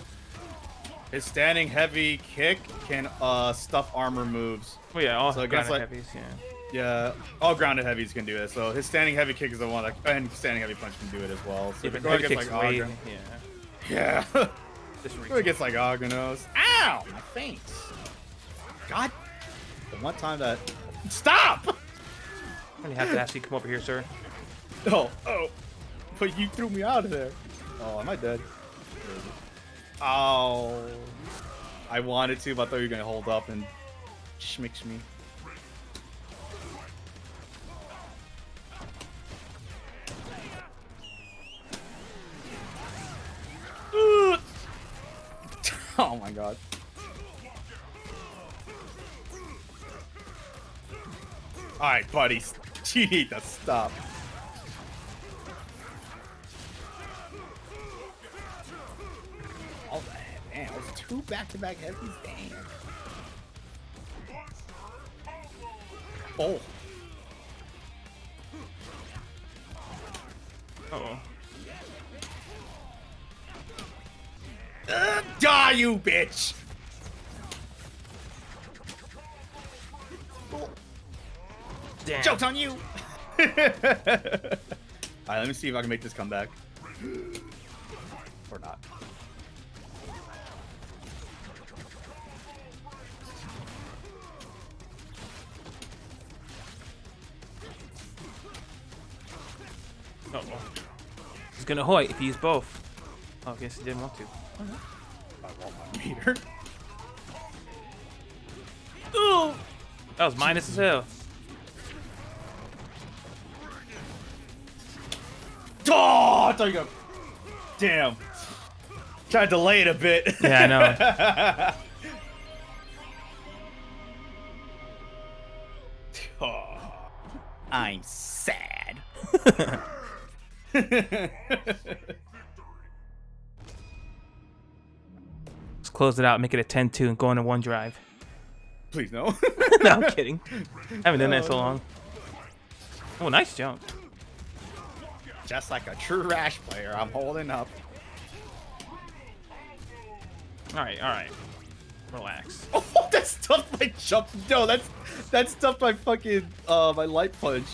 his standing heavy kick can stuff armor moves. Oh yeah, all So against, grounded like- heavies, yeah. Yeah, all grounded heavies can do it. So his standing heavy kick is the one that, and standing heavy punch can do it as well. So Yeah, if it but heavy gets kick's like way, Agra- yeah. yeah, Just if it gets like Aganos. Ow, my face. God, the one time that stop. I'm gonna have to ask you to come over here, sir. Oh, but you threw me out of there. Oh, am I dead? Oh, I wanted to, but I thought you were gonna hold up and schmix me. Oh my god. Alright, buddies. You need to stop. Oh, damn. It was 2 back-to-back heavies. Damn. Oh. Uh-oh. Die, you bitch! Damn. Joke's on you! Alright, let me see if I can make this comeback. Or not. Uh-oh. He's gonna hoit if he used both. Oh, I guess he didn't want to. I want my meter. Ooh! That was minus as hell. Oh, I thought you were gonna... Damn. Tried to delay it a bit. Yeah, I know. Oh, I'm sad. Let's close it out, make it a 10-2, and go into one drive. Please no. No, I'm kidding. I haven't done that in so long. Oh, nice jump. Just like a true Rash player, I'm holding up. Alright. Relax. Oh, that stuffed my jump. No, that stuffed my fucking my light punch.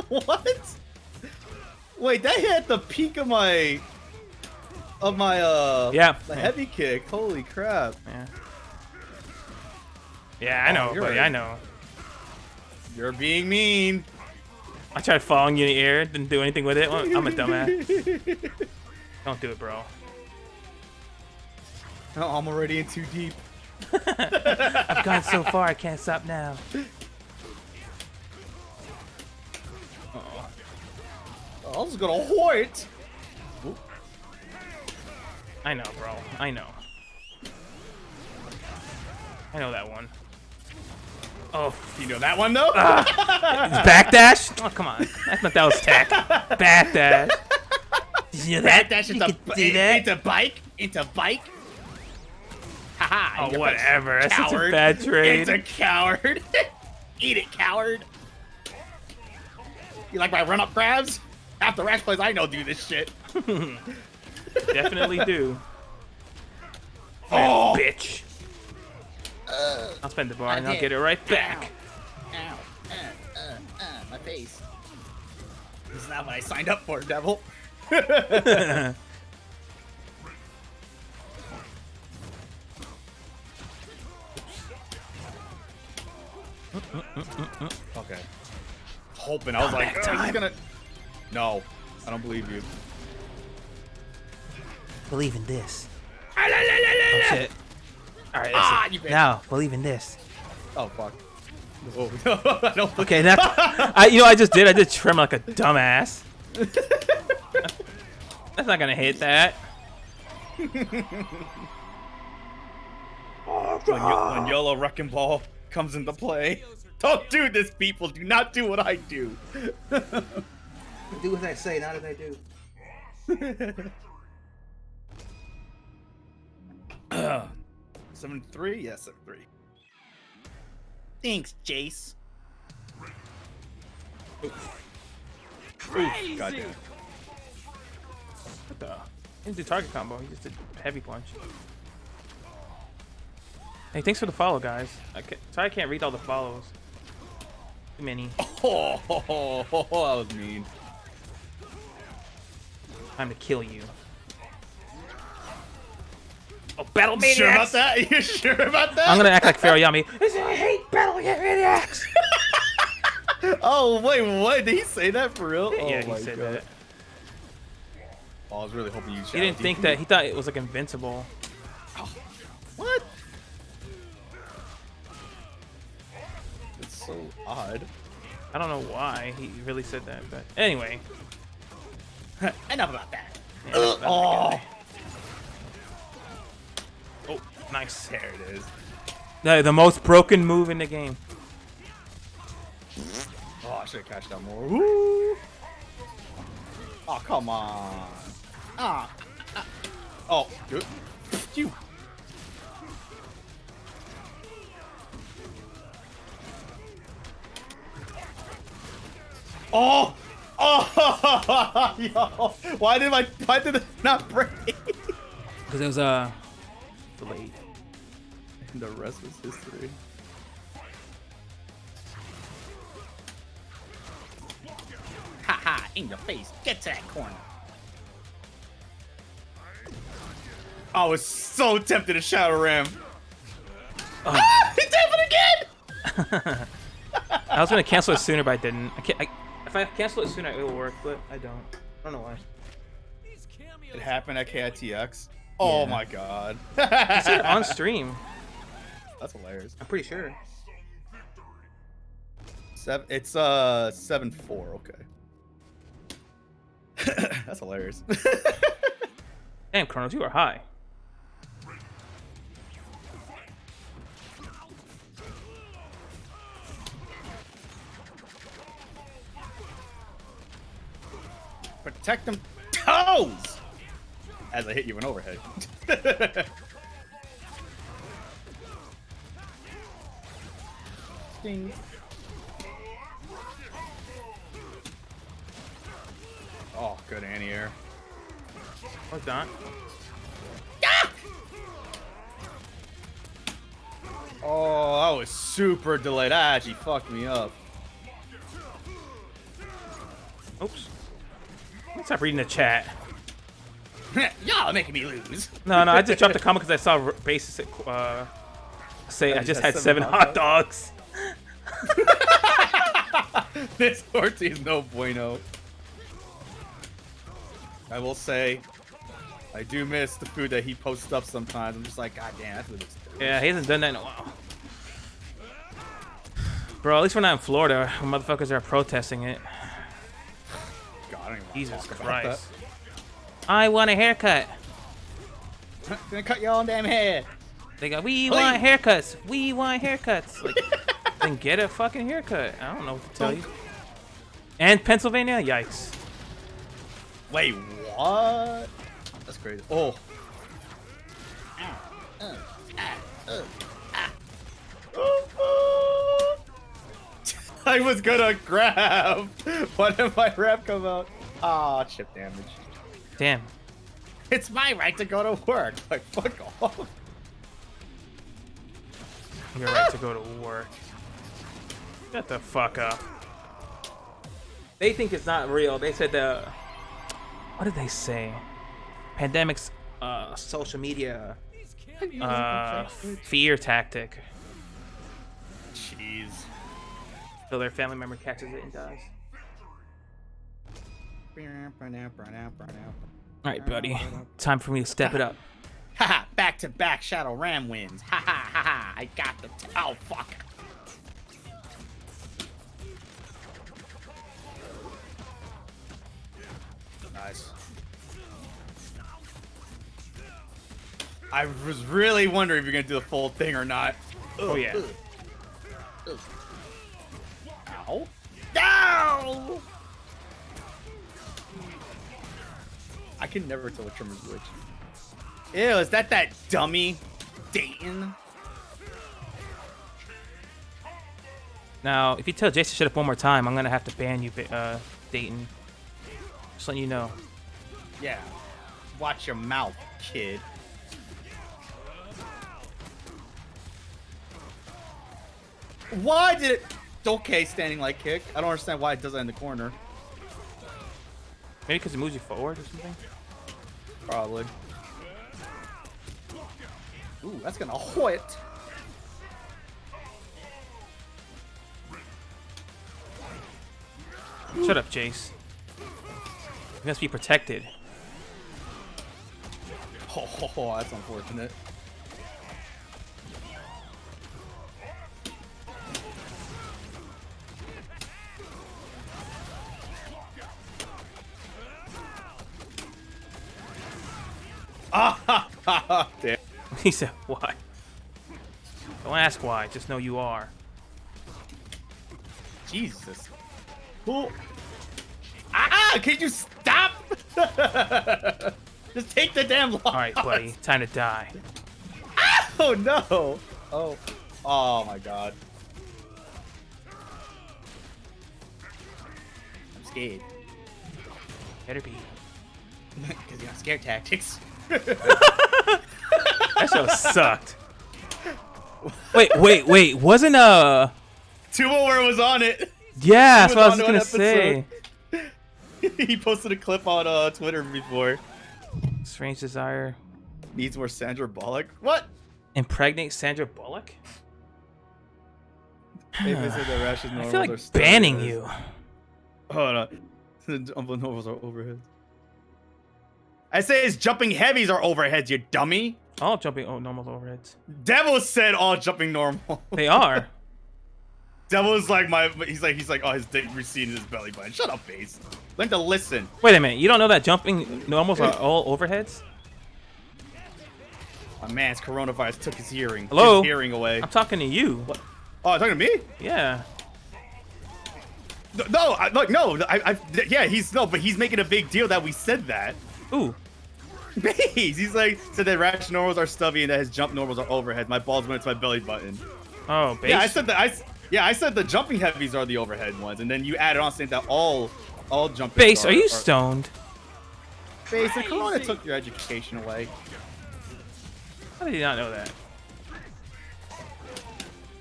What? Wait, that hit the peak of my Yeah. the heavy kick. Holy crap. Yeah. Yeah, I know, you're buddy, right. I know. You're being mean. I tried following you in the air, didn't do anything with it. Well, I'm a dumbass. Don't do it, bro. Oh, I'm already in too deep. I've gone so far, I can't stop now. Oh, I was gonna hoit. I know, bro. I know. I know that one. Oh, You know that one though? backdash? Oh, come on. I thought that was tech. Backdash. Did you know that? That's You could do that? It's a bike. It's a bike. Haha. Oh, you're whatever. That's such a coward. bad trade. It's a coward. Eat it, coward. You like my run-up grabs? Half the Rash plays I know do this shit. Definitely do. Oh, Bitch. I'll spend the bar and I'll get it right back. Ow. My face. This is not what I signed up for, devil. Okay. Hoping. I was like, he's gonna. No, I don't believe you. Believe in this. Oh shit. All right. You bitch. Now, believe in this. Oh fuck. Oh, I don't think. Okay, now I just did. I did trim like a dumbass. That's not gonna hit that. When Yellow Wrecking Ball comes into play, don't do this, people. Do not do what I do. do as I say, not as I do. 7-3? Yeah, 7-3. Thanks, Jace. Oof. Goddamn. What the? He didn't do target combo. He just did heavy punch. Hey, thanks for the follow, guys. Sorry I can't read all the follows. Too many. Oh, that was mean. Time to kill you. Oh, Battle You Maniacs! sure about that? You sure about that? I'm gonna act like Pharaoh Yami. I hate Battle Maniacs! Oh, wait, what? Did he say that for real? Yeah, oh, he said God. that. Oh, I was really hoping you He didn't think that. He thought it was like invincible. What? It's so odd. I don't know why he really said that, but anyway. Enough about that. Yeah, that's about Oh. that guy. Oh, nice. There it is. The most broken move in the game. Oh, I should have cashed out more. Woo. Oh, come on. Oh, good. You. Oh! Oh! Yo! Why did it not break? Because it was delayed. And the rest was history. Haha, in your face. Get to that corner. I was so tempted to Shadow Ram. Ah, he did it again! I was gonna cancel it sooner, but I didn't. If I cancel it sooner, it will work, but I don't. I don't know why. It happened at KITX. Oh Yeah. my god. I said it on stream. That's hilarious. I'm pretty sure. It's 7-4, okay. That's hilarious. Damn, Kronos, you are high. Protect them toes! As I hit you an overhead. Ding. Oh, good anti-air. What's that? Oh, that was super delayed. That actually fucked me up. Oops. Let's stop reading the chat. Y'all making me lose. No, I just dropped a comment because I saw Basis say I just had 7 hot dogs. This Ortiz is no bueno. I will say, I do miss the food that he posts up sometimes. I'm just like, God damn, that's what it's doing. Yeah, he hasn't done that in a while. Bro, at least we're not in Florida where motherfuckers are protesting it. God, I don't even want Jesus to talk Christ. about I want a haircut. that. Gonna cut your own damn hair. They go, we want haircuts. We want haircuts. Like, then get a fucking haircut. I don't know what to tell you. And Pennsylvania? Yikes. Wait, what? That's crazy. Oh. I was gonna grab. Why did my rep come out? Ah, chip damage. Damn. It's my right to go to work. Like, fuck off. You're right to go to work. Shut the fuck up. They think it's not real. They said what did they say? Pandemic's social media fear tactic. Jeez. So their family member catches it and dies. All right, buddy. Time for me to step it up. Haha, back to back Shadow Ram wins. Ha ha ha ha. I got the. Oh, fuck. Nice. I was really wondering if you're going to do the full thing or not. Oh, yeah. Ow. Ow! I can never tell which trim is which. Ew, is that dummy Dayton? Now, if you tell Jason shut up one more time, I'm gonna have to ban you, Dayton. Just letting you know. Yeah. Watch your mouth, kid. Why did it... Okay, standing like kick. I don't understand why it does that in the corner. Maybe because it moves you forward or something? Probably. Ooh, that's gonna hit. Shut up, Jace. You must be protected. Oh, that's unfortunate. Ah, damn. He said, why? Don't ask why, just know you are. Jesus. Cool. Ah, can you stop? Just take the damn loss. Alright, buddy, time to die. Oh, no. Oh. Oh, my God. I'm scared. Better be. Because you have scare tactics. That show sucked. Wait. Wasn't Tumo was on it. Yeah, that's He what I was on gonna one say. episode. He posted a clip on Twitter before. Strange desire. Needs more Sandra Bullock. What? Impregnate Sandra Bullock? They said that Rash is I normal. feel like banning you. Hold on. The normals are overheads. I say his jumping heavies are overheads, you dummy. All jumping normal overheads. Devil said all jumping normal. They are. Devil's like he's like, oh, his dick receded his belly button. Shut up, Base. Learn to listen. Wait a minute, you don't know that jumping normals are all overheads? My man's coronavirus took his hearing. Hello? His hearing away. I'm talking to you. What? Oh, talking to me? Yeah. No, yeah, but he's making a big deal that we said that. Ooh. Base, he's like, said that Rash normals are stubby and that his jump normals are overhead. My balls went to my belly button. Oh, base. Yeah, I said that. I said the jumping heavies are the overhead ones, and then you added on saying that all jumping. Base, are you stoned? Base, the corona took your education away. How did you not know that?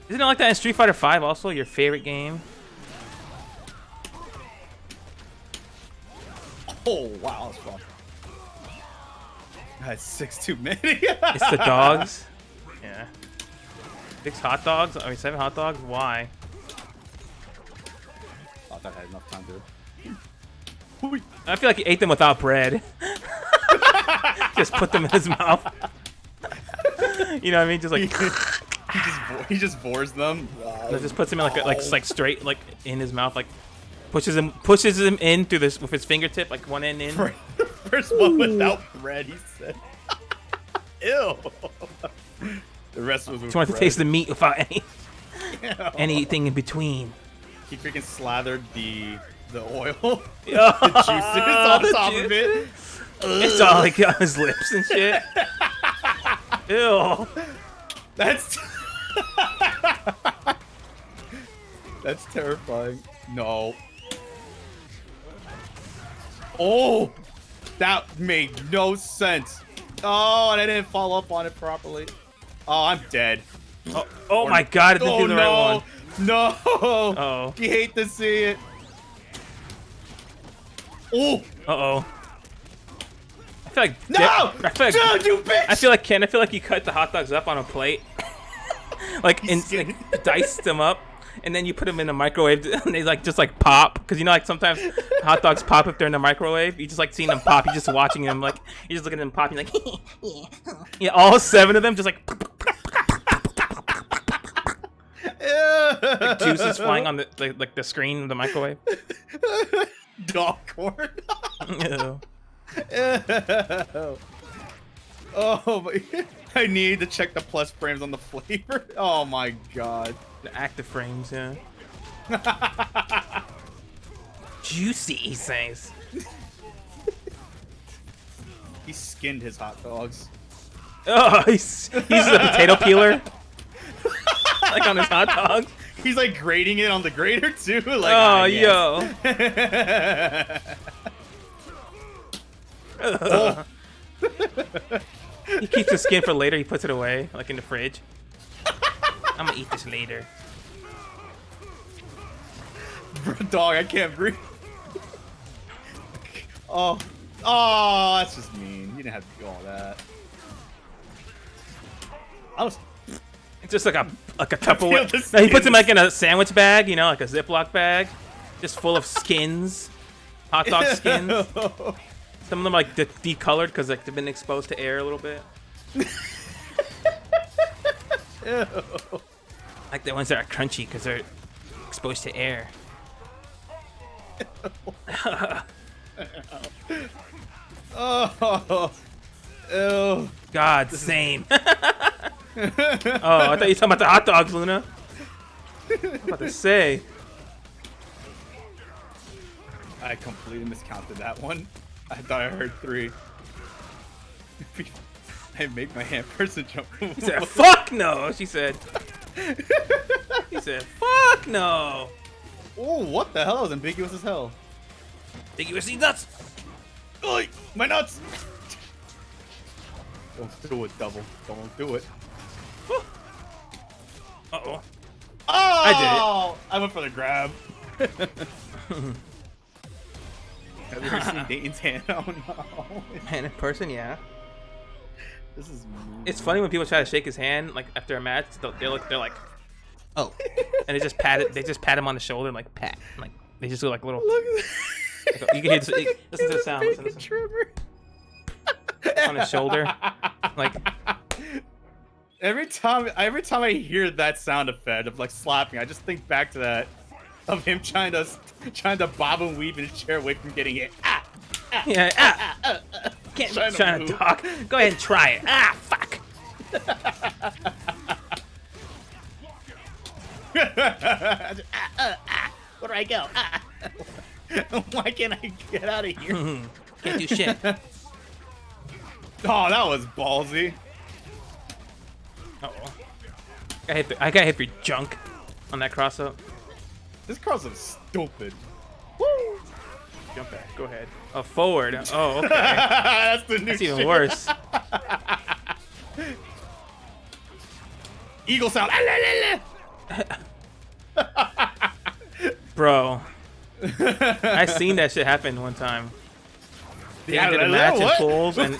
Isn't it like that in Street Fighter V also, your favorite game? Oh, wow, that's fun. That's 6 too many. It's the dogs. Yeah. 6 hot dogs? I mean, 7 hot dogs? Why? Thought that had enough time to. I feel like he ate them without bread. Just put them in his mouth. You know what I mean? Just like he just bores them. just puts them in like straight like in his mouth, like pushes him in through this with his fingertip, like one end in. First one without bread, he said. Ew. The rest was with Just wanted to bread. taste the meat without Yeah. anything in between. He freaking slathered the oil, the Oh, juices on the top juice. of it. It's all like on his lips and shit. Ew. That's that's terrifying. No. Oh, that made no sense. Oh, and I didn't follow up on it properly. Oh, I'm dead. Oh my god, I didn't do the right one. No. Uh-oh. You hate to see it. Oh. Uh-oh. I feel like No! I feel like, Dude, you bitch! I feel like you cut the hot dogs up on a plate. Like, and like, diced them up and then you put them in the microwave, and they like just like pop, because you know like sometimes hot dogs pop if they're in the microwave. You just like seeing them pop. You're just watching them like you're just looking at them pop. You're like, yeah, all 7 of them just like. Like juices flying on the screen of the microwave. Dog corn. Ew. Oh my! I need to check the plus frames on the flavor. Oh my god. The active frames, yeah. Juicy, he says. He skinned his hot dogs. Oh, he's a potato peeler. Like on his hot dogs. He's like grating it on the grater too. Like, Oh, yo. Oh. He keeps the skin for later. He puts it away, like in the fridge. I'm gonna eat this later. Dog, I can't breathe. Oh, that's just mean. You didn't have to do all that. I was. It's just like a Tupperware. the No, he puts skins. them like in a sandwich bag, you know, like a Ziploc bag, just full of skins, hot dog skins. Some of them like decolored because like they've been exposed to air a little bit. Ew. Like the ones that are crunchy because they're exposed to air. Oh. Ew. God, same. Oh, I thought you were talking about the hot dogs, Luna. I was about to say. I completely miscounted that one. I thought I heard 3. I make my hand person jump. He said, "Fuck no," she said. He said, "Fuck no." Oh, what the hell? That was ambiguous as hell. Ambiguous nuts. Oi, my nuts! Don't do it, double. Don't do it. Uh-oh. Oh! I did it. I went for the grab. Have you ever seen Dayton's hand? Oh no. Man, in person, yeah. This is mean. It's funny when people try to shake his hand like after a match. They're like, oh, and they just pat it. They just pat him on the shoulder, like pat, like they just do like little. Look at Like, you can hear. Listen to the sound. Listen to the sound. Trimmer. On his shoulder, like Every time I hear that sound effect of like slapping, I just think back to that of him trying to bob and weave in his chair away from getting hit. yeah. Can't Trying to trying to move. talk. Go ahead and try it. Fuck. Where do I go? Why can't I get out of here? Can't do shit. Oh, that was ballsy. Uh-oh. I got hit for junk on that cross up. This cross is stupid. Jump back. Go ahead. Oh, forward. Oh, okay. That's the new That's even shit. worse. Eagle sound. Bro. I seen that shit happen one time. They Yeah, did a what? match in pools, and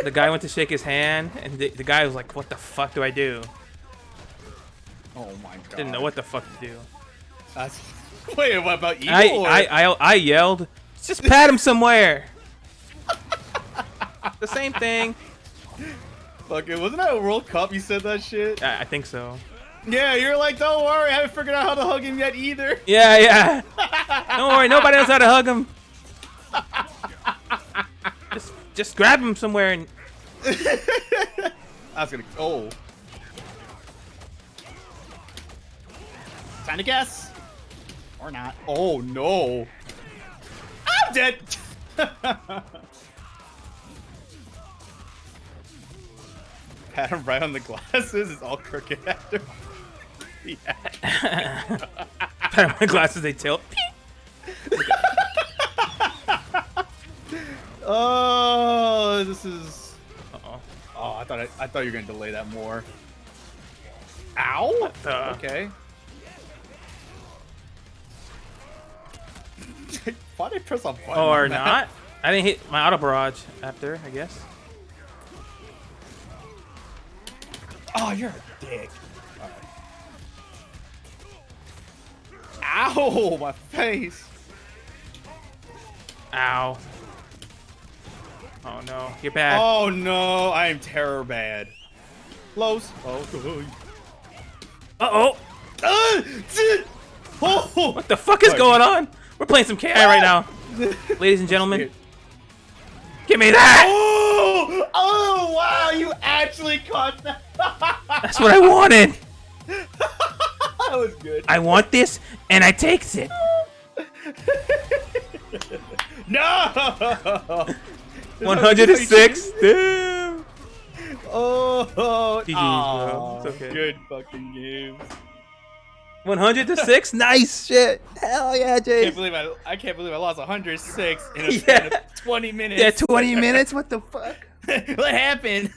the guy went to shake his hand, and the guy was like, "What the fuck do I do?" Oh my god. Didn't know what the fuck to do. That's... Wait, what about Eagle? I yelled, "Just pat him somewhere." The same thing. Fuck it, wasn't that a World Cup you said that shit? I think so. Yeah, you're like, don't worry, I haven't figured out how to hug him yet either. Yeah. Don't worry, nobody knows how to hug him. Just grab him somewhere and. I was gonna. Oh. Time to guess. Or not. Oh no. I'm dead. Pat him right on the glasses. It's all crooked after. Yeah. My glasses, they tilt. Oh, this is. Uh-oh. Oh, I thought you were gonna delay that more. Ow. Okay. Why did I press a button? Or on that? not. I didn't hit my auto barrage after, I guess. Oh, you're a dick. Ow, my face. Ow. Oh no, you're bad. Oh no, I am terror bad. Close. Oh. Uh-oh. Oh. What the fuck is going on? We're playing some KI right now. Ladies and gentlemen. Give me that! Oh, wow, you actually caught that. That's what I wanted. That was good. I want this, and I takes it. No! 106. Damn. Oh, GG's, bro. It's okay. Good fucking games. 100-6. Nice shit. Hell yeah, Jay. I can't believe I lost 106 in a span of 20 minutes. Yeah, 20 minutes. What the fuck? What happened?